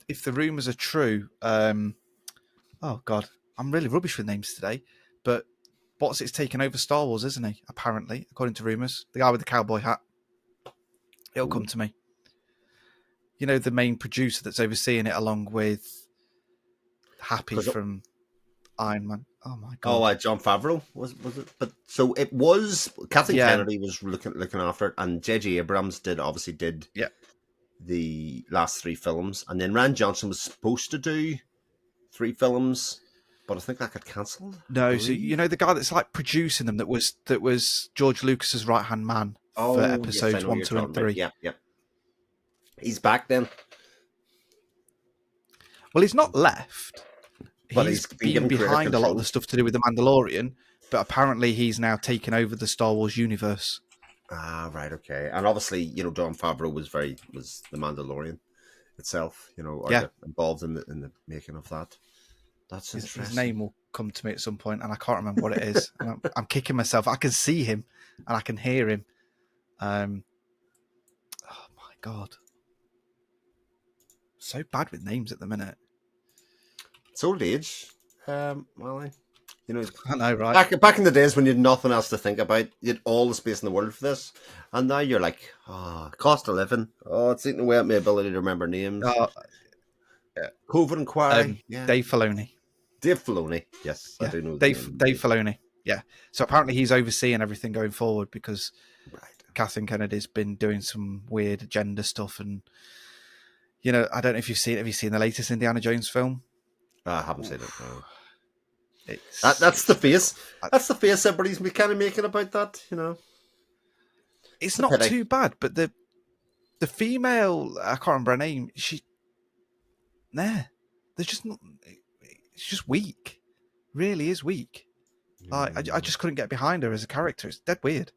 if the rumors are true, oh God, I'm really rubbish with names today, but what's it's taken over Star Wars, isn't he? Apparently, according to rumors, the guy with the cowboy hat. It'll come to me. The main producer that's overseeing it, along with Happy from Iron Man. Oh my God. Oh, John Favreau was it? But so it was. Kathleen Yeah. Kennedy was looking after it, and J.J. Abrams did Yeah. the last 3 films, and then Rand Johnson was supposed to do 3 films, but I think that got cancelled. No, so the guy that's like producing them, that was George Lucas's right hand man for Yes, I episodes know 1, you're 2, and talking about. 3. Yeah. He's back then, Well, he's not left. but He's been been given creative behind a lot of control. the stuff to do with the Mandalorian, but apparently he's now taken over the Star Wars universe. Ah, right, okay. And obviously, John Favreau was the Mandalorian itself, Yeah. involved in the making of that. That's interesting. His name will come to me at some point, and I can't remember what it is. And I'm kicking myself. I can see him, and I can hear him. Oh my God, so bad with names at the minute. It's old age. Well, I know, right? back in the days when you had nothing else to think about, you had all the space in the world for this, and now you're like, cost of living. Oh, it's eating away at my ability to remember names. Yeah. COVID inquiry. Dave Filoni. Dave Filoni. Yes, Yeah. I do know Dave Filoni. Yeah. So apparently he's overseeing everything going forward, because Kathleen Kennedy's been doing some weird agenda stuff, and I don't know if you've seen. Have you seen the latest Indiana Jones film? I haven't seen it. No. That's the face. That's the face everybody's kind of making about that. It's not too bad, but the female, I can't remember her name. There's just not. It's just weak. Really is weak. I just couldn't get behind her as a character. It's dead weird.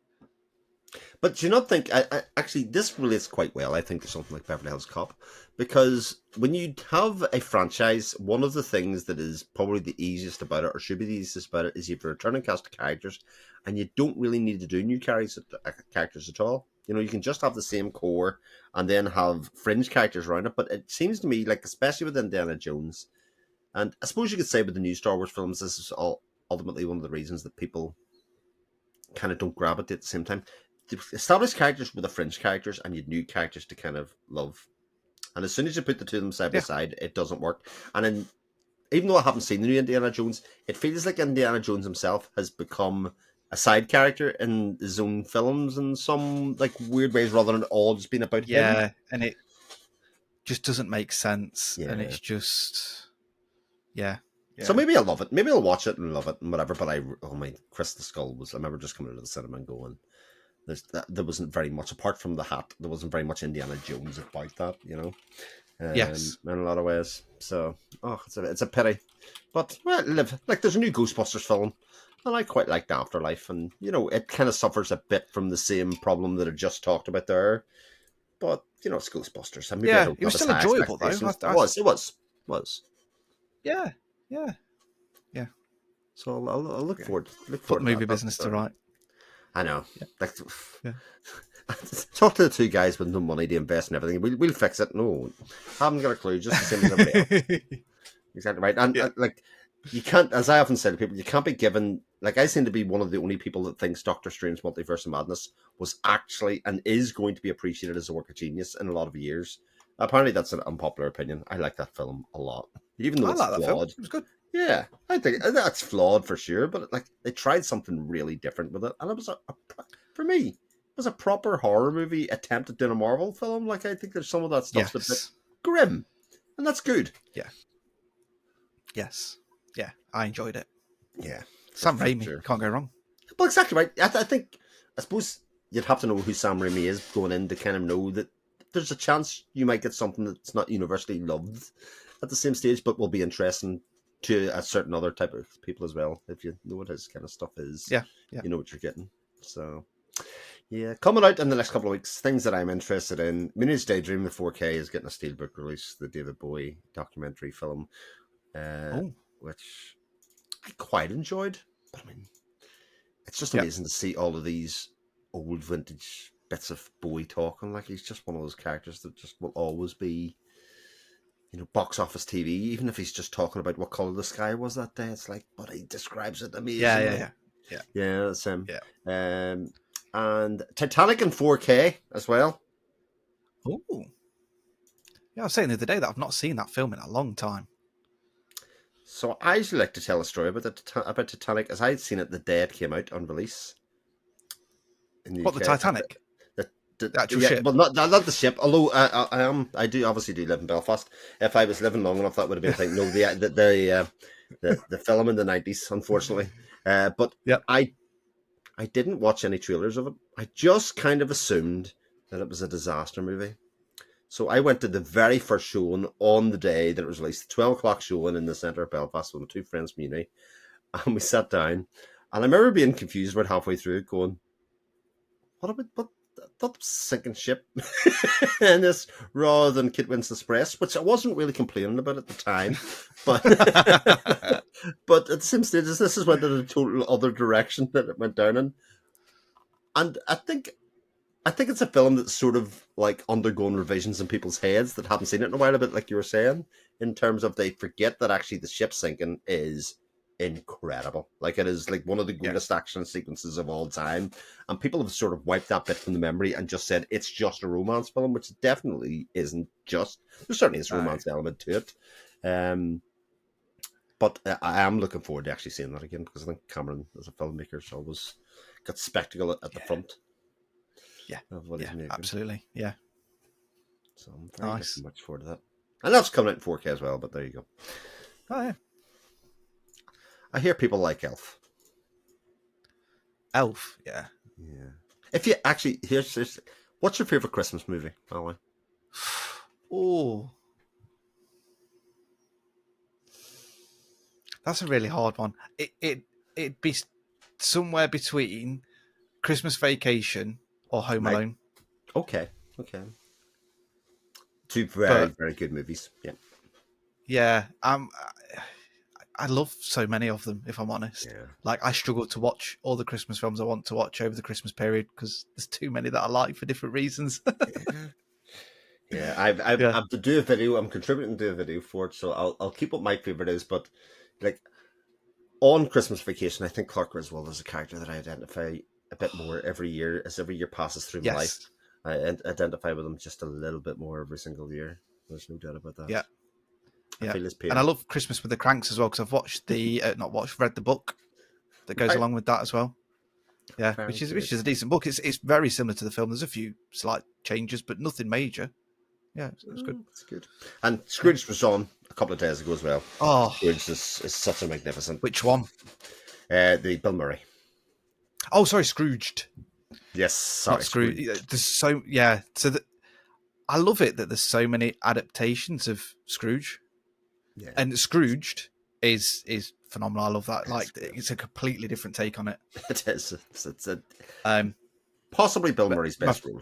But do you not think, actually, this relates quite well, I think, to something like Beverly Hills Cop, because when you have a franchise, one of the things that is probably the easiest about it, or should be the easiest about it, is you have a returning cast of characters, and you don't really need to do new characters at all. You can just have the same core, and then have fringe characters around it. But it seems to me, like, especially with Indiana Jones, And I suppose you could say with the new Star Wars films, this is all ultimately one of the reasons that people kind of don't grab it at the same time. The established characters were the fringe characters, and you had new characters to kind of love. And as soon as you put the two of them side by side, it doesn't work. And then, even though I haven't seen the new Indiana Jones, it feels like Indiana Jones himself has become a side character in his own films in some like weird ways, rather than it all just being about him. Yeah, and it just doesn't make sense, and it's just So maybe I'll love it. Maybe I'll watch it and love it and whatever. But Chris the Skull was. I remember just coming into the cinema and going, there wasn't very much apart from the hat. There wasn't very much Indiana Jones about that, you know. Yes, in a lot of ways. So, it's a pity. But well, there's a new Ghostbusters film, and I quite liked Afterlife, and you know, it kind of suffers a bit from the same problem that I just talked about there. But you know, it's Ghostbusters. And maybe I don't it was have as still high enjoyable though. expectations. It was. Yeah. So I'll look forward. Put movie business to right. I know. Talk to the two guys with no money to invest in everything. We'll fix it. No, haven't got a clue. Just the same as everybody else. Exactly right. And you can't, as I often say to people, you can't be given. Like I seem to be one of the only people that thinks Doctor Strange: Multiverse of Madness was actually and is going to be appreciated as a work of genius in a lot of years. Apparently, that's an unpopular opinion. I like that film a lot, even though it's flawed. It was good. Yeah, I think that's flawed for sure, but like they tried something really different with it, and it was for me, it was a proper horror movie attempt at doing a Marvel film. Like I think there's some of that stuff's a bit grim, and that's good. Yeah. Yes. Yeah, I enjoyed it. Yeah, Sam Raimi can't go wrong. Well, exactly right. I suppose you'd have to know who Sam Raimi is going in to kind of know that there's a chance you might get something that's not universally loved at the same stage, but will be interesting to a certain other type of people as well. If you know what his kind of stuff is, you know what you're getting. So, yeah, coming out in the next couple of weeks, things that I'm interested in. Moonage Daydream, the 4K, is getting a steelbook release, the David Bowie documentary film, which I quite enjoyed. But I mean, it's just amazing to see all of these old vintage bits of Bowie talking. Like he's just one of those characters that just will always be, you know, box office TV, even if he's just talking about what color the sky was that day. It's like, but he describes it amazingly. Yeah, that's him. Yeah. And Titanic in 4K as well. Oh, yeah. I was saying the other day that I've not seen that film in a long time. So I usually like to tell a story about Titanic, as I'd seen it the day it came out on release. What, the Titanic? The actual ship? Well, not the ship. Although I do obviously live in Belfast. If I was living long enough, that would have been a thing. No, the film in the 90s, unfortunately. But I didn't watch any trailers of it. I just kind of assumed that it was a disaster movie. So I went to the very first showing on the day that it was released, 12 o'clock showing in the centre of Belfast with my two friends from uni. And we sat down. And I remember being confused about halfway through, going, what that was a sinking ship in this rather than Kate Winslet's breast, which I wasn't really complaining about at the time. But but at the same stage, this is went in a total other direction that it went down in. And I think it's a film that's sort of like undergoing revisions in people's heads that haven't seen it in a while, a bit like you were saying, in terms of they forget that actually the ship sinking is incredible. Like it is like one of the greatest action sequences of all time, and people have sort of wiped that bit from the memory and just said it's just a romance film, which definitely isn't. Just there certainly is a romance element to it, but I am looking forward to actually seeing that again, because I think Cameron as a filmmaker has always got spectacle at the front. Absolutely, yeah. So I'm very much forward to that, and that's coming out in 4K as well. But there you go. Oh yeah. I hear people like Elf. Yeah. If you actually, here's what's your favorite Christmas movie, Ali? Oh, that's a really hard one. It'd be somewhere between Christmas Vacation or Home Alone. Okay. Two very good movies. Yeah. Yeah. I love so many of them, if I'm honest. Yeah. Like, I struggle to watch all the Christmas films I want to watch over the Christmas period because there's too many that I like for different reasons. Yeah, I've Yeah. I've to do a video. I'm contributing to a video for it, so I'll keep what my favorite is. But like on Christmas Vacation, I think Clark Griswold is a character that I identify a bit more every year. As every year passes through my life, Yes. I identify with him just a little bit more every single year. There's no doubt about that. Yeah. I Yeah. feel his And I pain. love Christmas with the Cranks as well because I've watched the read the book that goes Right, along with that as well. Yeah, very which good. is a decent book. It's very similar to the film. There's a few slight changes, but nothing major. Yeah, it was good. That's good. And Yeah. Scrooge was on a couple of days ago as well. Oh, Scrooge is such a magnificent. which one? The Bill Murray. Oh, sorry, Scrooged, Yes, not sorry, Scrooge. Scrooge. There's so yeah. So I love it that there's so many adaptations of Scrooge, Yeah, and Scrooged is phenomenal. I love that. it's Like good. it's a completely different take on it. It is. It's a, Um, possibly Bill but Murray's best role.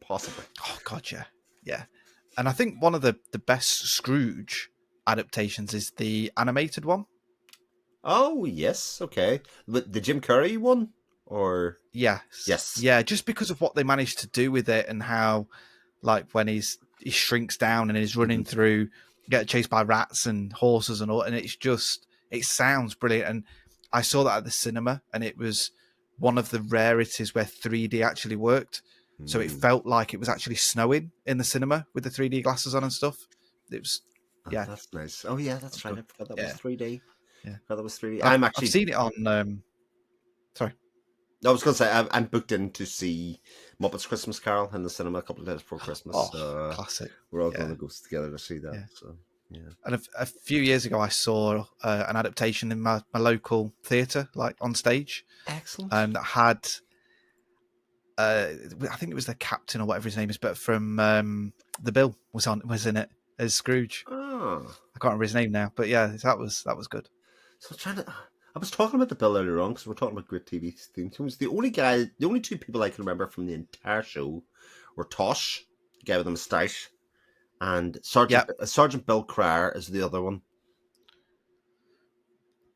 Possibly. oh god, yeah, yeah. And I think one of the best Scrooge adaptations is the animated one. Oh yes, okay. The Jim Carrey one, or Yes, yes. yeah. Just because of what they managed to do with it and how, like, when he shrinks down and he's running Mhm. through, get chased by rats and horses and all, and it's just it sounds brilliant. And I saw that at the cinema, and it was one of the rarities where 3D actually worked. So it Mm. felt like it was actually snowing in the cinema with the 3D glasses on and stuff. It was, Oh, yeah, that's nice. Oh yeah, that was that's right. good. I forgot that was Yeah, 3D. yeah. Forgot that was 3D. I've I'm I've actually. seen it on. Sorry. I was going to say I'm booked in to see Muppets Christmas Carol in the cinema a couple of days before Christmas. Oh, So classic. we're all going Yeah, to go together to see that. yeah. So yeah. And a few years ago, I saw an adaptation in my local theatre, like on stage, Excellent. that had, I think it was the captain or whatever his name is, but from the Bill was in it as Scrooge. Oh. I can't remember his name now, but yeah, that was good. So I was talking about the bill earlier on because we're talking about great TV theme tunes. The only two people I can remember from the entire show were Tosh, the guy with the moustache, and Yeah. Sergeant Bill Cryer is the other one.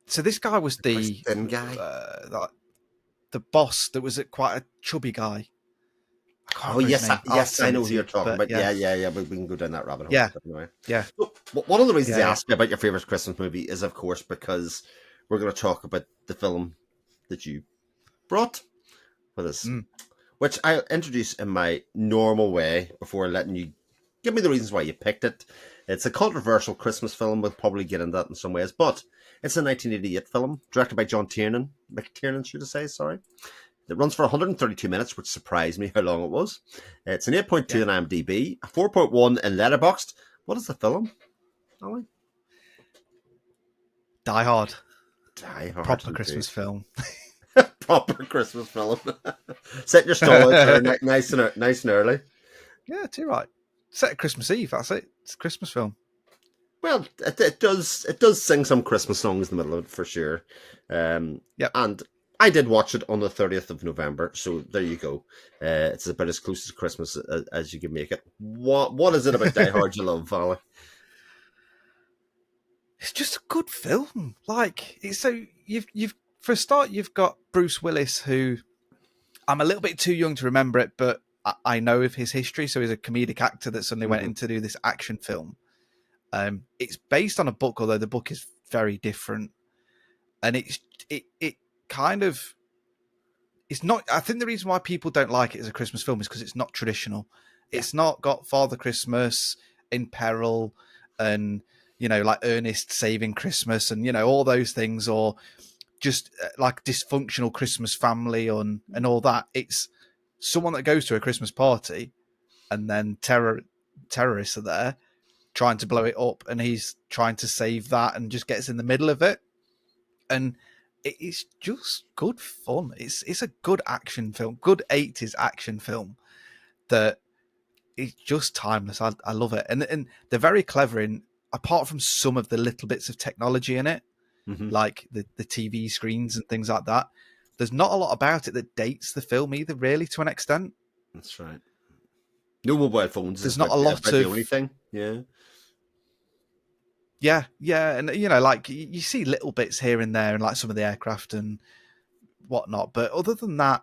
So this guy was Quite thin guy. the boss that was quite a chubby guy. I can't Oh remember yes, his name. I'll have to I send know it who to you're you, talking but about. yeah, Yeah. We can go down that rabbit hole. yeah, Anyway. yeah, So, one of the reasons I yeah, asked you about your favorite Christmas movie is, of course, because we're going to talk about the film that you brought with us, Mm. which I'll introduce in my normal way before letting you give me the reasons why you picked it. It's a controversial Christmas film. We'll probably get into that in some ways, but it's a 1988 film directed by John Tiernan. McTiernan, should I say? Sorry. It runs for 132 minutes, which surprised me how long it was. It's an 8.2 yeah. in IMDb, a 4.1 in Letterboxd. What is the film, Ali? Die Hard, Die Hard, proper indeed. Christmas film. Proper Christmas film. Set your stall out there nice and early. Yeah, too right. Set at Christmas Eve. That's it. It's a Christmas film. Well, it does sing some Christmas songs in the middle of it for sure. Yep. And I did watch it on the 30th of November, so there you go. It's about as close to Christmas as you can make it. What is it about Die Hard you love, Vala? It's just a good film. Like it's so you've for a start you've got Bruce Willis, who I'm a little bit too young to remember it, but I know of his history. So he's a comedic actor that suddenly went in to do this action film. It's based on a book, although the book is very different, and it kind of it's not. I think the reason why people don't like it as a Christmas film is because it's not traditional. Yeah. It's not got Father Christmas in peril and like Ernest saving Christmas and all those things, or just like dysfunctional Christmas family and all that. It's someone that goes to a Christmas party and then terrorists are there trying to blow it up, and he's trying to save that and just gets in the middle of it. And it's just good fun. It's a good action film, good 80s action film that is just timeless. I love it. And they're very clever in, apart from some of the little bits of technology in it, like the TV screens and things like that, there's not a lot about it that dates the film either, really, to an extent. That's right. No mobile phones There's is not a lot about of the only thing. Yeah. Yeah, and like you see little bits here and there, and like some of the aircraft and whatnot. But other than that,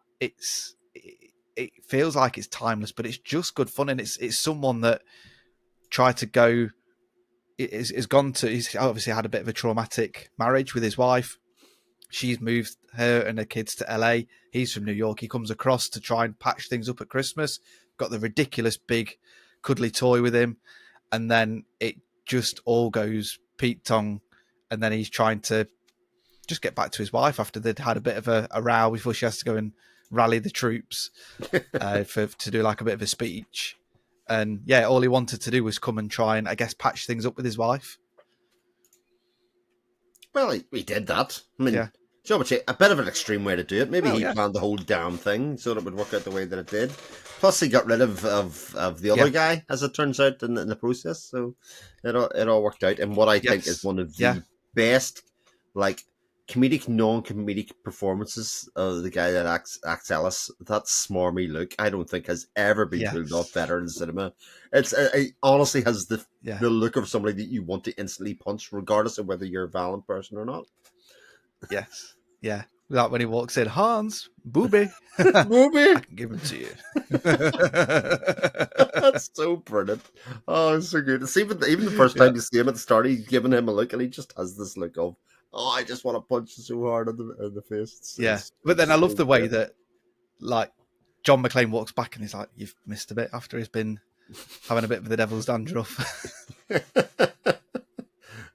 it feels like it's timeless, but it's just good fun, and it's someone that tried to go. He's obviously had a bit of a traumatic marriage with his wife. She's moved her and her kids to LA. He's from New York. He comes across to try and patch things up at Christmas. Got the ridiculous big cuddly toy with him. And then it just all goes Pete Tong. And then he's trying to just get back to his wife after they'd had a bit of a row before she has to go and rally the troops to do like a bit of a speech. And yeah, all he wanted to do was come and try and, I guess, patch things up with his wife. Well, he did that. I mean, Joe would say a bit of an extreme way to do it. Maybe he planned the whole damn thing so that it would work out the way that it did. Plus, he got rid of the other guy, as it turns out, in the process. So it all worked out. And what I think is one of the best, like, comedic, non-comedic performances of the guy that acts Ellis. That smarmy look, I don't think has ever been pulled off better in cinema. It honestly has the look of somebody that you want to instantly punch, regardless of whether you're a violent person or not. Yes, yeah. Like when he walks in, Hans, booby, booby, I can give him to you. That's so brilliant. Oh, it's so good. It's even the first time you see him at the start, he's giving him a look, and he just has this look of, oh, I just want to punch you so hard in the face. But then I love the way that, like, John McClane walks back and he's like, "You've missed a bit," after he's been having a bit of the devil's dandruff.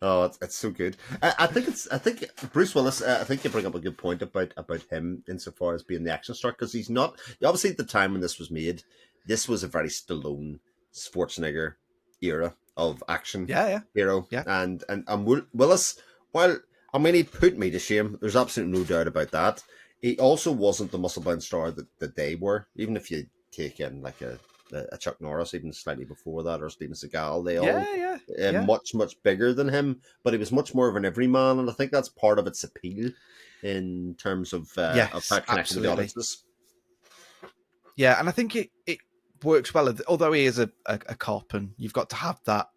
Oh, it's so good. I think Bruce Willis. I think you bring up a good point about him insofar as being the action star, because he's not, obviously at the time when this was made, this was a very Stallone, Schwarzenegger era of action hero. And Willis, while I mean he put me to shame, there's absolutely no doubt about that. He also wasn't the muscle-bound star that they were. Even if you take in like a Chuck Norris, even slightly before that, or Steven Seagal, they all much bigger than him, but he was much more of an everyman, and I think that's part of its appeal in terms of how it connects with the audiences. Yeah, and I think it works well, although he is a cop, and you've got to have that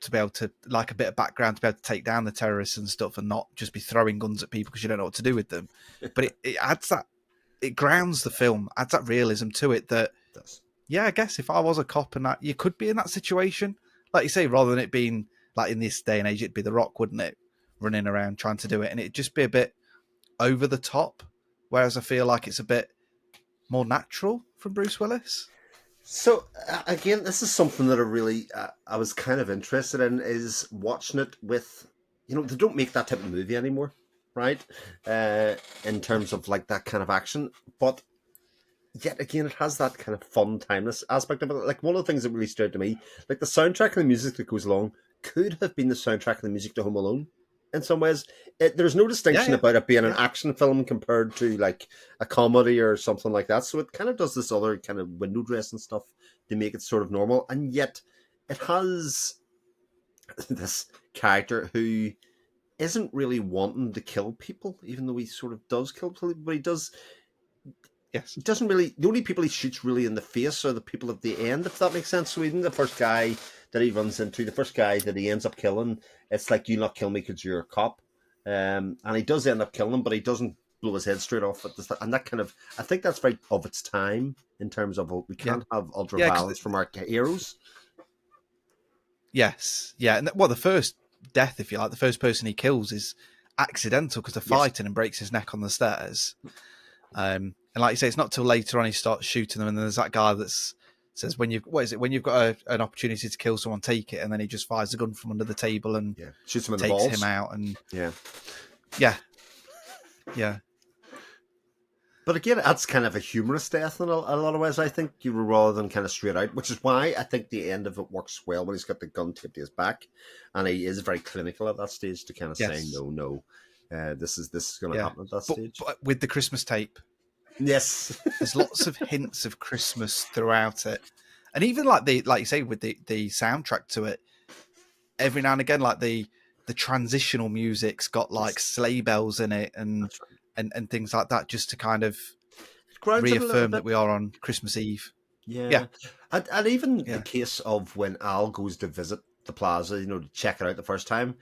to be able to, like, a bit of background to be able to take down the terrorists and stuff, and not just be throwing guns at people because you don't know what to do with them. But it adds that, it grounds the film, adds that realism to it that, I guess if I was a cop and that, you could be in that situation. Like you say, rather than it being, like in this day and age, it'd be The Rock, wouldn't it? Running around trying to do it. And it'd just be a bit over the top. Whereas I feel like it's a bit more natural from Bruce Willis. So, again, this is something that I was kind of interested in, is watching it with, they don't make that type of movie anymore, right? In terms of like that kind of action. But yet again, it has that kind of fun, timeless aspect of it. Like, one of the things that really stood out to me, like the soundtrack and the music that goes along could have been the soundtrack and the music to Home Alone. In some ways, there's no distinction about it being an action film compared to like a comedy or something like that. So it kind of does this other kind of window dressing stuff to make it sort of normal. And yet it has this character who isn't really wanting to kill people, even though he sort of does kill people, but he does. Yes. He doesn't really. The only people he shoots really in the face are the people at the end, if that makes sense. So even the first guy that he runs into, the first guy that he ends up killing, it's like, "You not kill me because you're a cop," and he does end up killing him, but he doesn't blow his head straight off at the start. And that kind of, I think that's very of its time in terms of we can't have ultra violence from our heroes. Yes, and the first death, if you like, the first person he kills is accidental because they're fighting and breaks his neck on the stairs. And like you say, it's not till later on he starts shooting them, and there's that guy that says, when you've got an opportunity to kill someone, take it, and then he just fires the gun from under the table and shoots him in the takes balls. him out, and yeah. But again, that's kind of a humorous death in a lot of ways, I think, rather than kind of straight out, which is why I think the end of it works well when he's got the gun taped to his back, and he is very clinical at that stage to kind of say, no, this is going to happen at that stage. But with the Christmas tape, yes, there's lots of hints of Christmas throughout it, and even like you say, with the soundtrack to it, every now and again, like the transitional music's got like sleigh bells in it and things like that, just to kind of reaffirm that we are on Christmas Eve. Yeah. And even the case of when Al goes to visit the plaza, to check it out the first time,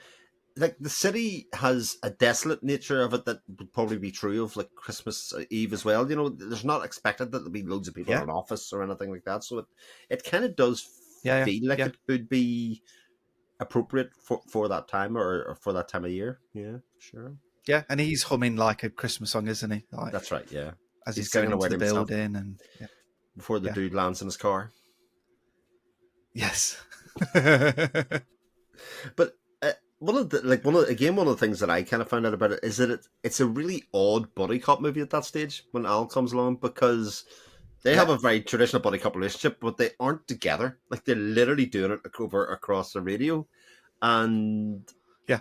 like the city has a desolate nature of it that would probably be true of like Christmas Eve as well. You know, there's not expected that there'll be loads of people in Yeah, an office or anything like that. So it kind of does yeah, feel like yeah, it could be appropriate for that time or for that time of year. Yeah, sure. yeah. And he's humming like a Christmas song, isn't he? Like That's right. Yeah, as he's he's going singing into away to the himself building, and yeah, before the yeah, dude lands in his car. yes, But one of the things that I kind of found out about it is that it's a really odd buddy cop movie at that stage when Al comes along, because they have yeah, a very traditional buddy cop relationship, but they aren't together. Like they're literally doing it over across the radio. And yeah,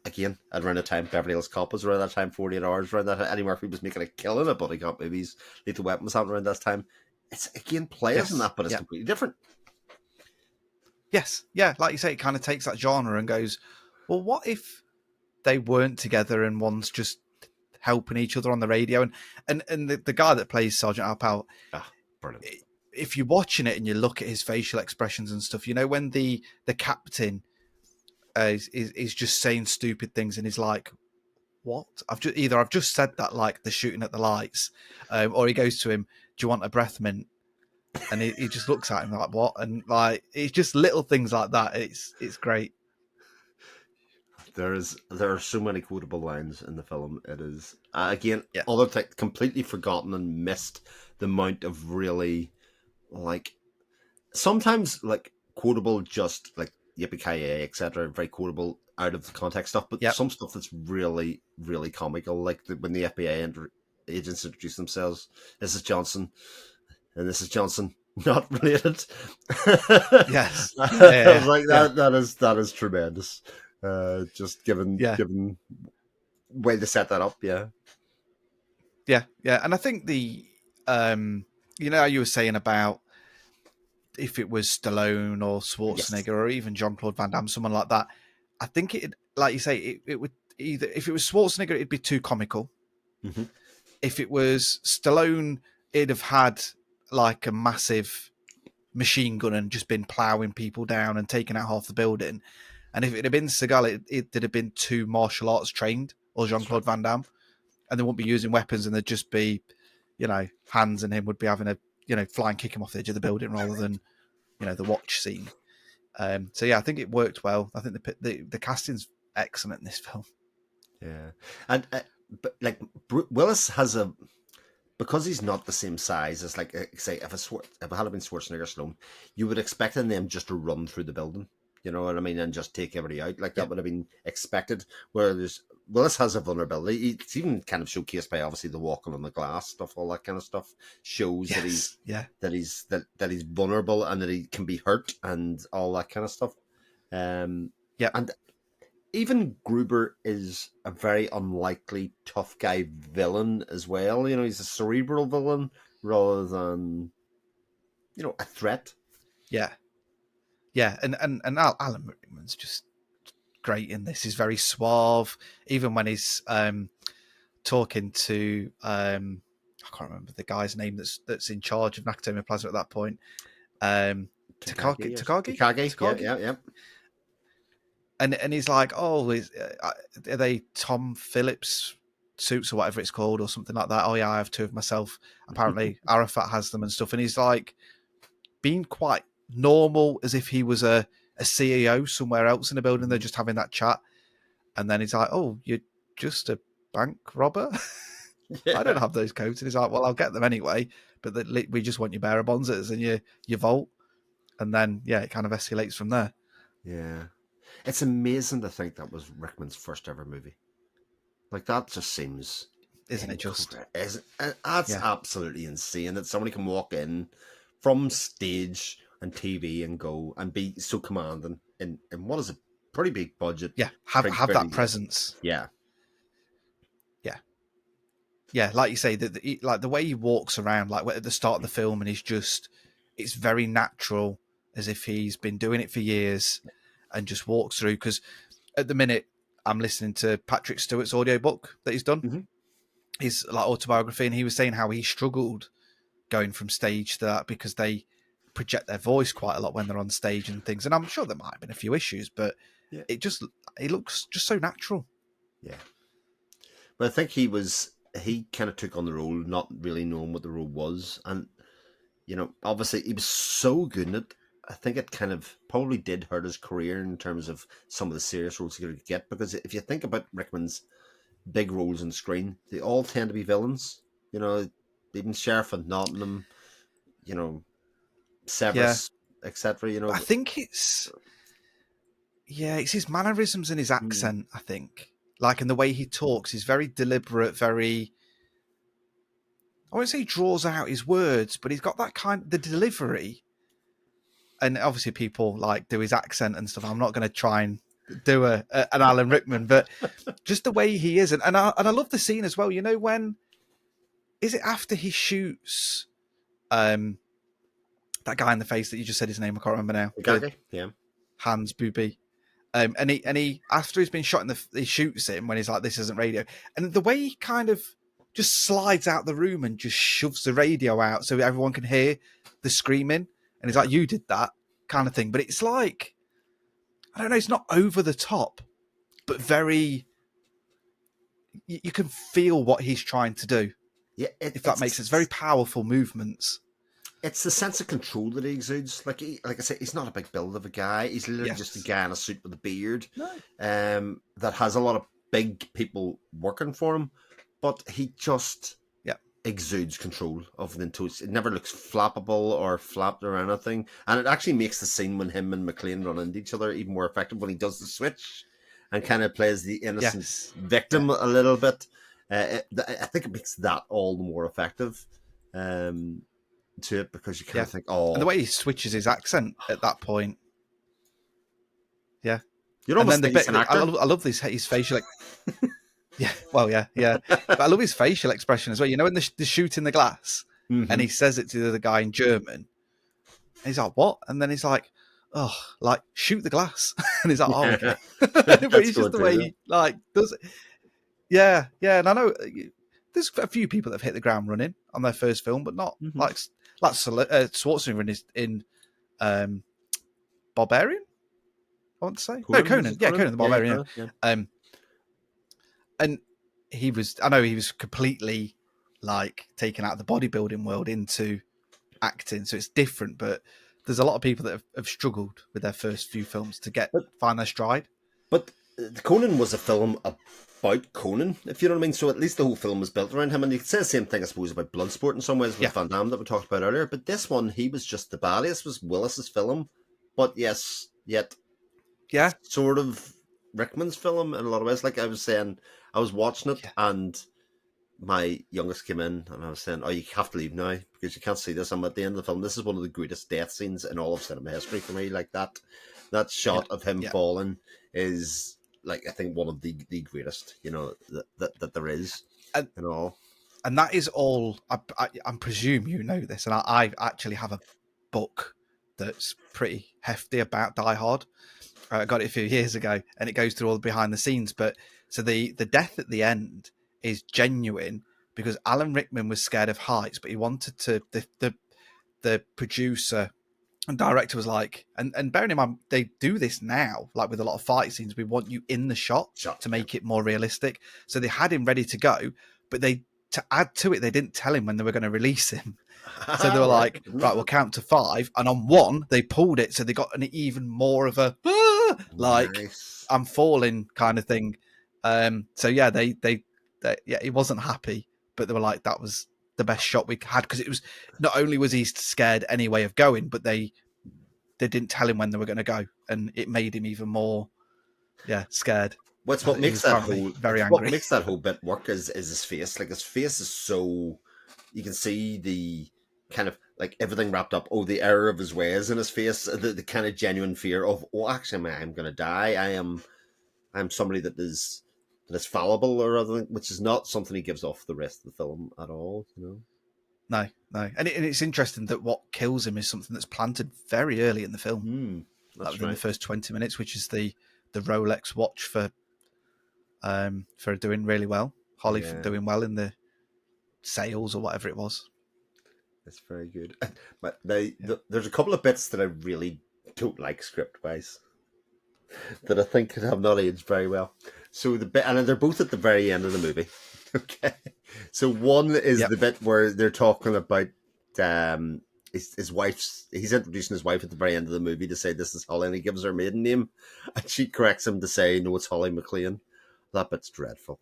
again, at around the time Beverly Hills Cop was around that time, 48 Hours around that time, Eddie Murphy was making a killing at buddy cop movies. Lethal Weapon was happening around that time. It's again players in yes, that, but it's yeah. completely different. Yes, yeah, like you say, it kind of takes that genre and goes, well, what if they weren't together and one's just helping each other on the radio? And the guy that plays Sergeant Alpal, Ah, brilliant. if you're watching it and you look at his facial expressions and stuff, you know, when the captain is just saying stupid things and he's like, what? I've just said that, like the shooting at the lights, or he goes to him, do you want a breath mint? And he just looks at him like, what? And like, it's just little things like that. It's great. There are so many quotable lines in the film. It is again Yeah. other thing completely forgotten and missed the amount of really like sometimes like quotable, just like yippee ki yay, etc. Very quotable out of the context stuff, but Yep. some stuff that's really really comical, like when the FBI agents introduce themselves. This is Johnson, and this is Johnson. Not related. Yes. I was Yeah. like Yeah. that is tremendous. Just Yeah. given way to set that up, yeah. Yeah. Yeah. And I think you know, how you were saying about if it was Stallone or Yes. Schwarzenegger or even Jean-Claude Van Damme, someone like that, I think it, like you say, it would either, if it was Schwarzenegger, it'd be too comical. Mm-hmm. If it was Stallone, it'd have had like a massive machine gun and just been plowing people down and taking out half the building. And if it had been Seagal, it'd have been too martial arts trained, or That's right. Jean-Claude Van Damme, and they wouldn't be using weapons, and they'd just be, you know, Hans and him would be having a, you know, flying kick him off the edge of the building rather than, you know, the watch scene. So yeah, I think it worked well. I think the casting's excellent in this film. Yeah, and but like Willis has a, because he's not the same size as like say if it had been Schwarzenegger Stallone, you would expect them just to run through the building. You know what I mean, and just take everybody out. Like Yeah. that would have been expected. Whereas Willis has a vulnerability. It's even kind of showcased by obviously the walking on the glass stuff, all that kind of stuff shows that Yes. Yeah. he's vulnerable and that he can be hurt and all that kind of stuff. Yeah. And even Gruber is a very unlikely tough guy villain as well. You know, he's a cerebral villain rather than, you know, a threat. Yeah. Yeah. And Alan Rickman's just great in this. He's very suave, even when he's talking to I can't remember the guy's name that's in charge of Nakatomi Plaza at that point. Takagi. Yeah. And he's like, oh, are they Tom Phillips suits or whatever it's called or something like that? Oh yeah, I have two of myself. Apparently Arafat has them and stuff. And he's like being quite normal, as if he was a CEO somewhere else in the building. They're just having that chat. And then he's like, oh, you're just a bank robber? Yeah. I don't have those codes. And he's like, well, I'll get them anyway. But we just want your bearer bonzers and your vault. And then, yeah, it kind of escalates from there. Yeah. It's amazing to think that was Rickman's first ever movie. Like, that just seems... Isn't it just? That's absolutely insane that somebody can walk in from stage and TV and go and be so commanding in what is a pretty big budget. Yeah, have that presence. Yeah. Yeah, like you say, like the way he walks around, like at the start of the film, and it's very natural, as if he's been doing it for years, and just walks through. Because at the minute, I'm listening to Patrick Stewart's audiobook that he's done, his like autobiography, and he was saying how he struggled going from stage to that because they project their voice quite a lot when they're on stage and things. And I'm sure there might have been a few issues, but Yeah. it looks just so natural. Yeah. But I think he kind of took on the role, not really knowing what the role was, and obviously he was so good in it. I think it kind of probably did hurt his career in terms of some of the serious roles he could get. Because if you think about Rickman's big roles on screen, they all tend to be villains. Even Sheriff of Nottingham, you know, Yeah, Severus, etc. I think it's his mannerisms and his Mm. accent. I think, like, and the way he talks is very deliberate, very. I won't say he draws out his words, but he's got that the delivery. And obviously, people like do his accent and stuff. I'm not going to try and do an Alan Rickman, but just the way he is, and I love the scene as well. When is it after he shoots that guy in the face that you just said his name? I can't remember now. Gaggy, yeah. Hans Booby. And he after he's been shot he shoots him when he's like, "This isn't radio," and the way he kind of just slides out the room and just shoves the radio out so everyone can hear the screaming, and he's like, "You did that," kind of thing. But it's like, I don't know, it's not over the top, but very. You can feel what he's trying to do. Yeah, If that makes sense, very powerful movements. It's the sense of control that he exudes. Like I say, he's not a big build of a guy. He's literally just a guy in a suit with a beard. No. That has a lot of big people working for him, but he just exudes control of the toast. It never looks flappable or flapped or anything, and it actually makes the scene when him and McLean run into each other even more effective when he does the switch and kind of plays the innocent victim a little bit. I think it makes that all the more effective. To it, because you kind of think, and the way he switches his accent at that point, you're almost think he's an actor. I love his facial. But I love his facial expression as well. When they're shooting the glass, and he says it to the other guy in German, and he's like, "What?" And then he's like, "Oh, like shoot the glass," and he's like, "Oh, okay." But it's just the way he does it. Yeah, and I know there's a few people that have hit the ground running on their first film, but not like Schwarzenegger in Barbarian. I want to say Conan. Yeah, Conan the Barbarian. And I know he was completely like taken out of the bodybuilding world into acting, so it's different. But there's a lot of people that have struggled with their first few films to find their stride. But Conan was a film about Conan, if you know what I mean. So at least the whole film was built around him, and you could say the same thing, I suppose, about Bloodsport in some ways with Van Damme that we talked about earlier. But this one, he was just the bad. This was Willis's film, but yet sort of Rickman's film in a lot of ways. Like I was saying, I was watching it and my youngest came in and I was saying, "Oh, you have to leave now because you can't see this." I'm at the end of the film. This is one of the greatest death scenes in all of cinema history for me. Like that shot of him falling is like, I think, one of the greatest, that there is. And that is all. I presume you know this, and I actually have a book that's pretty hefty about Die Hard. I got it a few years ago, and it goes through all the behind the scenes. But so the death at the end is genuine because Alan Rickman was scared of heights, but he wanted to. The producer and director was like, and bearing in mind they do this now, like with a lot of fight scenes, we want you in the shot to make it more realistic. So they had him ready to go, but to add to it, they didn't tell him when they were going to release him. So they were like, right, we'll count to 5. And on 1, they pulled it. So they got an even more of a, nice. I'm falling kind of thing. So yeah, they he wasn't happy, but they were like, that was the best shot we had. Because it was, not only was he scared any way of going, but they didn't tell him when they were going to go. And it made him even more, scared. What makes that whole very angry. What makes that whole bit work is his face. Like his face is so, you can see the kind of like everything wrapped up. Oh, the error of his ways in his face. The kind of genuine fear of, oh, actually, I'm going to die. I'm somebody that is fallible or other, which is not something he gives off the rest of the film at all. No, and it's interesting that what kills him is something that's planted very early in the film. That's within right. the first 20 minutes, which is the Rolex watch for doing really well. Holly for doing well in the sales or whatever it was. That's very good. But there's a couple of bits that I really don't like script-wise. that I think have not aged very well. So and they're both at the very end of the movie. Okay, so one is Yep. the bit where they're talking about his wife's. He's introducing his wife at the very end of the movie to say this is Holly, and he gives her maiden name, and she corrects him to say no, it's Holly McLean. That bit's dreadful.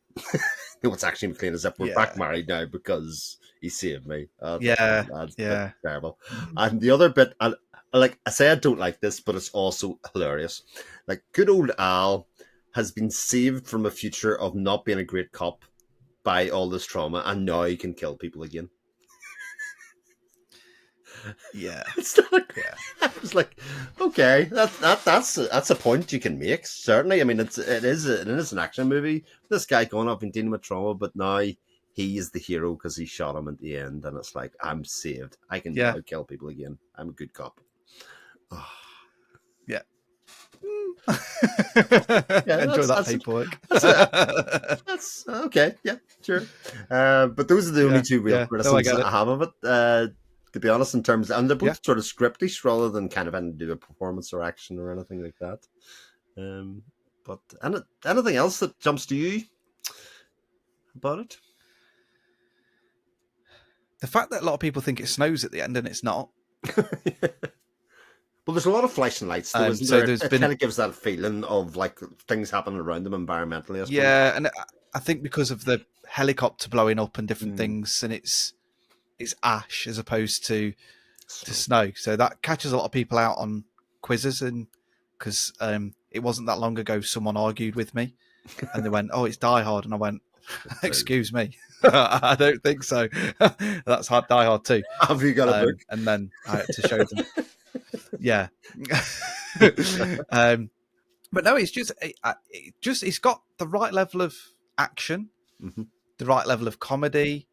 No, it's actually McLean. Is that we're back married now because he saved me. That's terrible. And the other bit, and like I say, I don't like this, but it's also hilarious. Like good old Al has been saved from a future of not being a great cop by all this trauma, and now he can kill people again. Yeah. It's not, I was like, okay, that's a point you can make. Certainly, I mean, it is an action movie. This guy going off and dealing with trauma, but now he is the hero because he shot him at the end, and it's like I'm saved. I can now kill people again. I'm a good cop. Oh. Yeah. Enjoy that paperwork. That's okay. Yeah, sure. But those are the only two real criticisms I have of it. To be honest, in terms, and they're both sort of scriptish rather than kind of anything to do with performance or action or anything like that. But anything else that jumps to you about it? The fact that a lot of people think it snows at the end and it's not. Well, there's a lot of flashing lights, though, isn't there? It kind of gives that feeling of like things happening around them environmentally. I suppose. Yeah, and I think because of the helicopter blowing up and different things, and it's ash as opposed to snow, so that catches a lot of people out on quizzes, and because it wasn't that long ago, someone argued with me, and they went, "Oh, it's Die Hard," and I went, "Excuse me, I don't think so. That's Die Hard too." Have you got a book? And then I had to show them. Yeah. But no, it's just it's got the right level of action, the right level of comedy,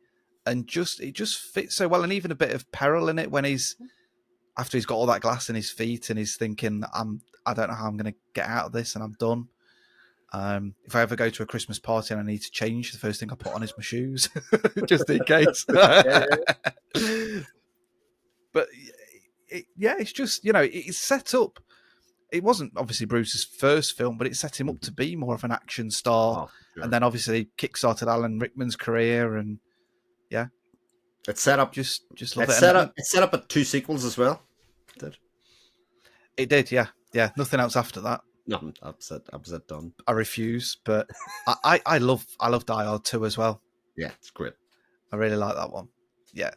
and it just fits so well. And even a bit of peril in it when after he's got all that glass in his feet and he's thinking, I don't know how I'm going to get out of this, and I'm done. If I ever go to a Christmas party and I need to change, the first thing I put on is my shoes, just in case. But it's just, it's set up. It wasn't obviously Bruce's first film, but it set him up to be more of an action star. And then obviously kickstarted Alan Rickman's career, and it's set up. Just love it. It's set up at 2 sequels as well. It did, yeah. Nothing else after that. Nothing. Upset done. I refuse, but I love Die Hard 2 as well. Yeah, it's great. I really like that one. Yeah.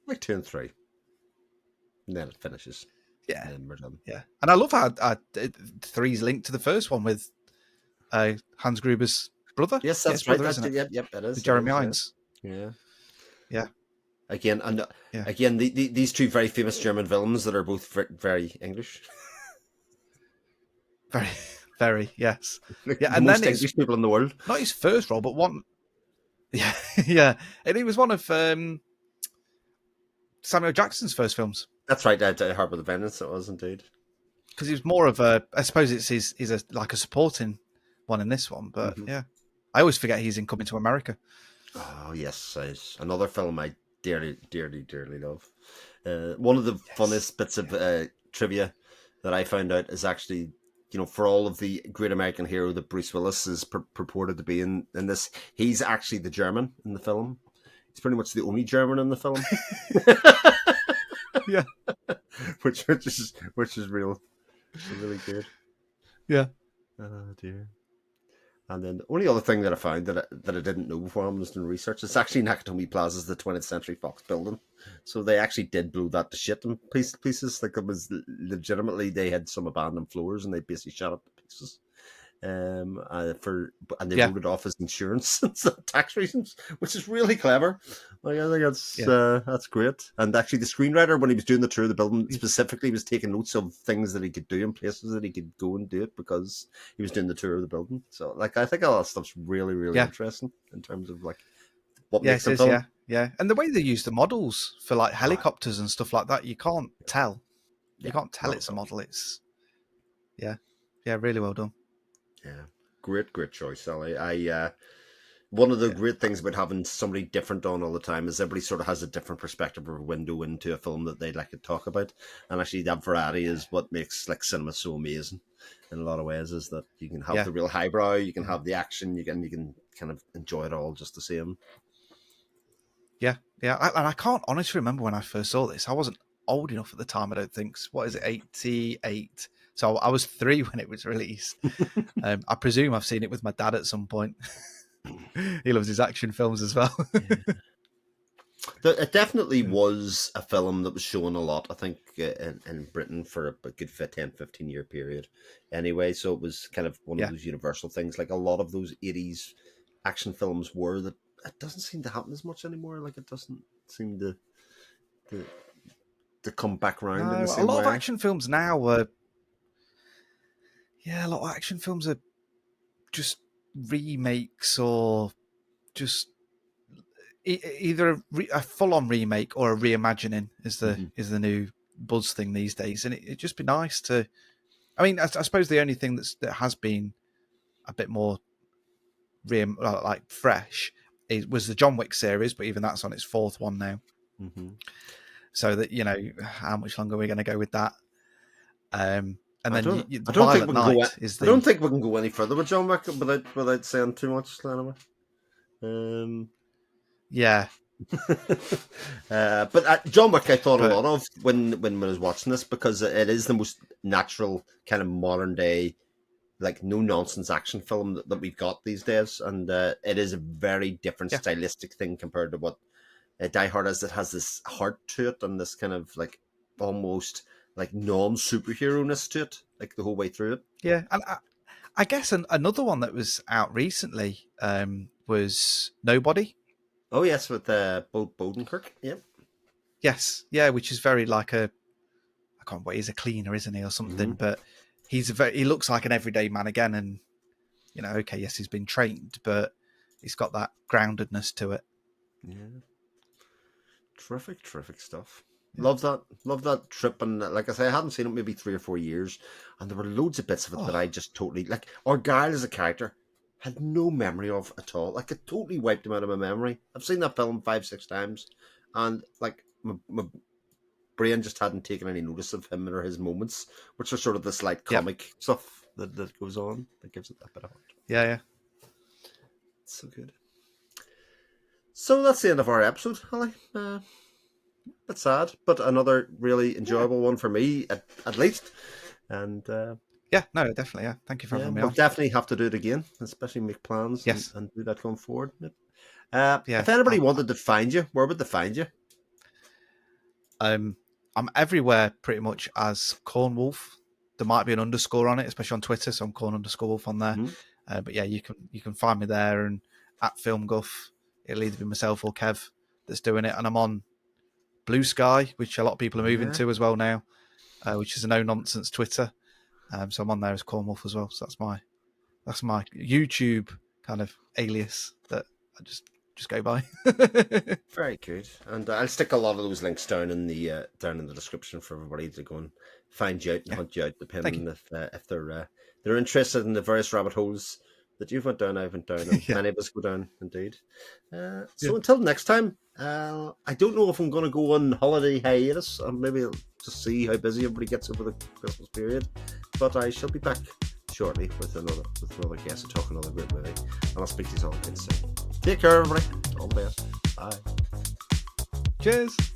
Like 2 and 3. And then it finishes. Yeah. And we're done. Yeah. And I love how 3's linked to the first one with Hans Gruber's brother. Yes, that's right. Yep, it is. Jeremy Irons. Yeah. Yeah. Again, these two very famous German villains that are both very English. Very, very, yes. Yeah, and most English people in the world. Not his first role, but one. Yeah, yeah. And he was one of Samuel Jackson's first films. That's right, Harbour the Vengeance, it was indeed. Because he was more of I suppose he's like a supporting one in this one, but yeah. I always forget he's in Coming to America. Oh, yes. Another film I dearly, dearly, dearly love. One of the funnest bits of trivia that I found out is actually, for all of the great American hero that Bruce Willis is purported to be in this, he's actually the German in the film. He's pretty much the only German in the film. Yeah. which is really good. Yeah. Oh dear. And then the only other thing that I found that I didn't know before I was doing research, it's actually Nakatomi Plaza's the 20th Century Fox building. So they actually did blow that to shit in pieces. Like it was legitimately, they had some abandoned floors and they basically shot it to pieces. And they wrote it off as insurance and tax reasons, which is really clever. Like I think that's great. And actually, the screenwriter, when he was doing the tour of the building, specifically was taking notes of things that he could do and places that he could go and do it because he was doing the tour of the building. So, like, I think all that stuff's really, really interesting in terms of like what makes a film. Yeah. And the way they use the models for like helicopters and stuff like that, you can't tell. You can't tell it's a model. It's really well done. Yeah, great choice, Ali. one of the great things about having somebody different on all the time is everybody sort of has a different perspective or window into a film that they'd like to talk about. And actually that variety is what makes like cinema so amazing in a lot of ways, is that you can have the real highbrow, you can have the action, you can kind of enjoy it all just the same. Yeah. And I can't honestly remember when I first saw this. I wasn't old enough at the time, I don't think. What is it, 88? So I was 3 when it was released. I presume I've seen it with my dad at some point. He loves his action films as well. It definitely was a film that was shown a lot, I think, in Britain for a good 10, 15-year period anyway. So it was kind of one of those universal things. Like a lot of those 80s action films were, that it doesn't seem to happen as much anymore. Like it doesn't seem to come back around in the same way. A lot of action films now are... Yeah, a lot of action films are just remakes or just either a full-on remake or a reimagining is the new buzz thing these days. And it'd just be nice to... I mean, I suppose the only thing that has been a bit more like fresh was the John Wick series, but even that's on its 4th one now. Mm-hmm. So that, how much longer are we going to go with that? And then I don't think we can go any further with John Wick without saying too much, anyway. Yeah. But John Wick I thought a lot of when I was watching this, because it is the most natural kind of modern day, like no nonsense action film that we've got these days, and it is a very different stylistic thing compared to what Die Hard is. It has this heart to it and this kind of like almost like non-superhero-ness to it, like the whole way through it. Yeah, and I guess another one that was out recently was Nobody. Oh yes, with Bodenkirk. Yep. Yes, yeah, which is very like I can't remember, he's a cleaner, isn't he, or something? But he looks like an everyday man again, and okay, yes, he's been trained, but he's got that groundedness to it. Yeah, terrific stuff. Love that trip, and like I say, I hadn't seen it maybe 3 or 4 years, and there were loads of bits of it that I just totally like. Argyle as a character had no memory of at all. Like it totally wiped him out of my memory. I've seen that film 5-6 times, and like my brain just hadn't taken any notice of him or his moments, which are sort of this like comic stuff that goes on that gives it that bit of heart. Yeah. It's so good. So that's the end of our episode, Ali. Bit sad, but another really enjoyable one for me, at least. And no, definitely, yeah. Thank you for having me we'll on. definitely have to do it again, especially make plans and do that going forward. If anybody wanted to find you, where would they find you? I'm everywhere pretty much as Cornwall. There might be an underscore on it, especially on Twitter, so I'm Corn_Wolf on there. But yeah, you can find me there, and at FilmGuff, it'll either be myself or Kev that's doing it, and I'm on Blue Sky, which a lot of people are moving to as well now, which is a no-nonsense Twitter. So I'm on there as Cornwolf as well. So that's my YouTube kind of alias that I just go by. Very good. And I'll stick a lot of those links down in the description for everybody to go and find you out and hunt you out, depending if they're interested in the various rabbit holes that you've went down, I've went down, and many of us go down, indeed. So until next time, I don't know if I'm going to go on holiday hiatus, or maybe I'll just see how busy everybody gets over the Christmas period. But I shall be back shortly with another guest to talk another great movie, and I'll speak to you all again soon. Take care, everybody. All the best. Bye. Cheers.